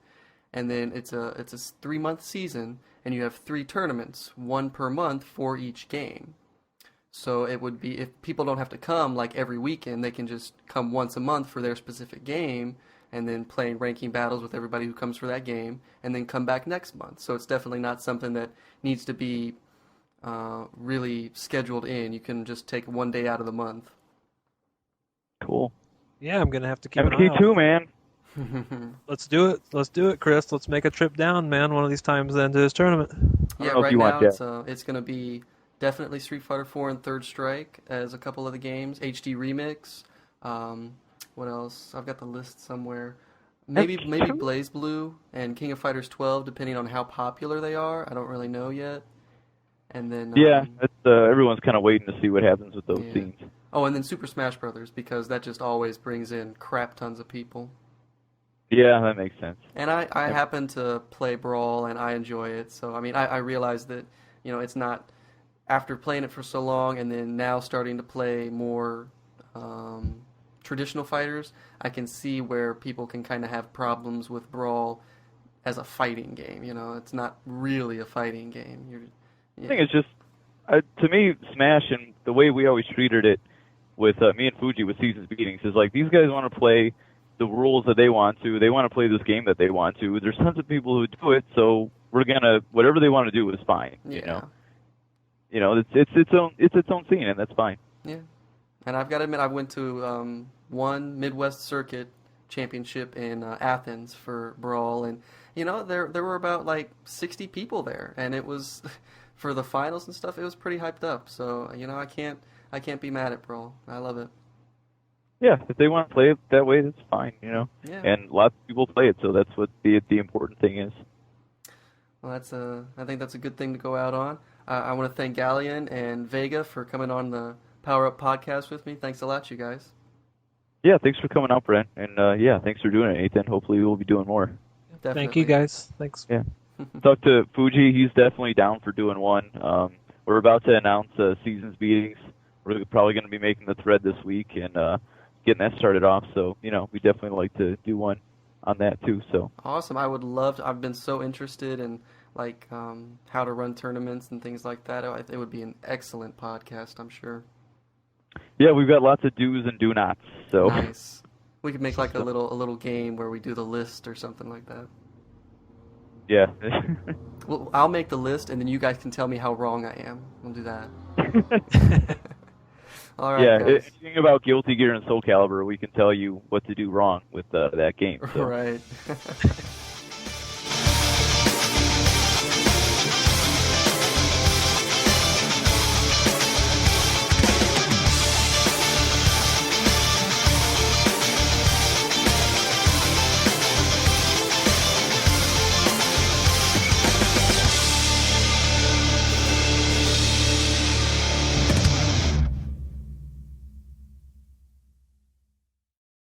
Speaker 1: And then it's a 3-month season, and you have 3 tournaments, 1 per month for each game. So it would be, if people don't have to come every weekend, they can just come once a month for their specific game, and then playing ranking battles with everybody who comes for that game, and then come back next month. So it's definitely not something that needs to be really scheduled in. You can just take one day out of the month.
Speaker 2: Cool.
Speaker 3: Yeah, I'm gonna have to keep an eye
Speaker 2: MK2,
Speaker 3: out.
Speaker 2: man.
Speaker 3: Let's do it, Chris. Let's make a trip down, man, one of these times then to his tournament.
Speaker 1: Yeah, right now it's going to be definitely Street Fighter 4 and Third Strike as a couple of the games. HD Remix. What else? I've got the list somewhere. Maybe Blaze Blue and King of Fighters 12, depending on how popular they are. I don't really know yet. And then
Speaker 2: everyone's kind of waiting to see what happens with those scenes.
Speaker 1: Oh, and then Super Smash Brothers, because that just always brings in crap tons of people.
Speaker 2: Yeah, that makes sense.
Speaker 1: And I happen to play Brawl, and I enjoy it. So, I mean, I realize that, it's not, after playing it for so long and then now starting to play more traditional fighters, I can see where people can kind of have problems with Brawl as a fighting game. It's not really a fighting game.
Speaker 2: I think it's just, to me, Smash and the way we always treated it with me and Fuji with Seasons Beatings is these guys want to play the rules that they want to. They want to play this game that they want to. There's tons of people who do it, so we're gonna, whatever they want to do is fine. It's its own scene, and that's fine.
Speaker 1: Yeah, and I've got to admit, I went to one Midwest Circuit championship in Athens for Brawl, and there were about 60 people there, and it was for the finals and stuff. It was pretty hyped up, so I can't be mad at Brawl. I love it.
Speaker 2: Yeah, if they want to play it that way, that's fine,
Speaker 1: Yeah.
Speaker 2: And lots of people play it, so that's what the important thing is.
Speaker 1: Well, I think that's a good thing to go out on. I want to thank Ghaleon and Vega for coming on the PowerUp podcast with me. Thanks a lot, you guys.
Speaker 2: Yeah, thanks for coming out, Brent. And thanks for doing it, Nathan. Hopefully we'll be doing more.
Speaker 1: Definitely.
Speaker 3: Thank you, guys. Thanks.
Speaker 2: Yeah. Talk to Fuji. He's definitely down for doing one. We're about to announce Seasons Beatings. We're probably going to be making the thread this week and getting that started off. So, we definitely like to do one on that too. So
Speaker 1: awesome. I would love to. I've been so interested in how to run tournaments and things like that. It would be an excellent podcast, I'm sure.
Speaker 2: Yeah, we've got lots of do's and do nots. So
Speaker 1: nice. We could make a little game where we do the list or something like that.
Speaker 2: Yeah.
Speaker 1: Well, I'll make the list, and then you guys can tell me how wrong I am. We'll do that. All right,
Speaker 2: yeah,
Speaker 1: guys.
Speaker 2: anything about Guilty Gear and Soul Calibur, we can tell you what to do wrong with that game. So.
Speaker 1: Right.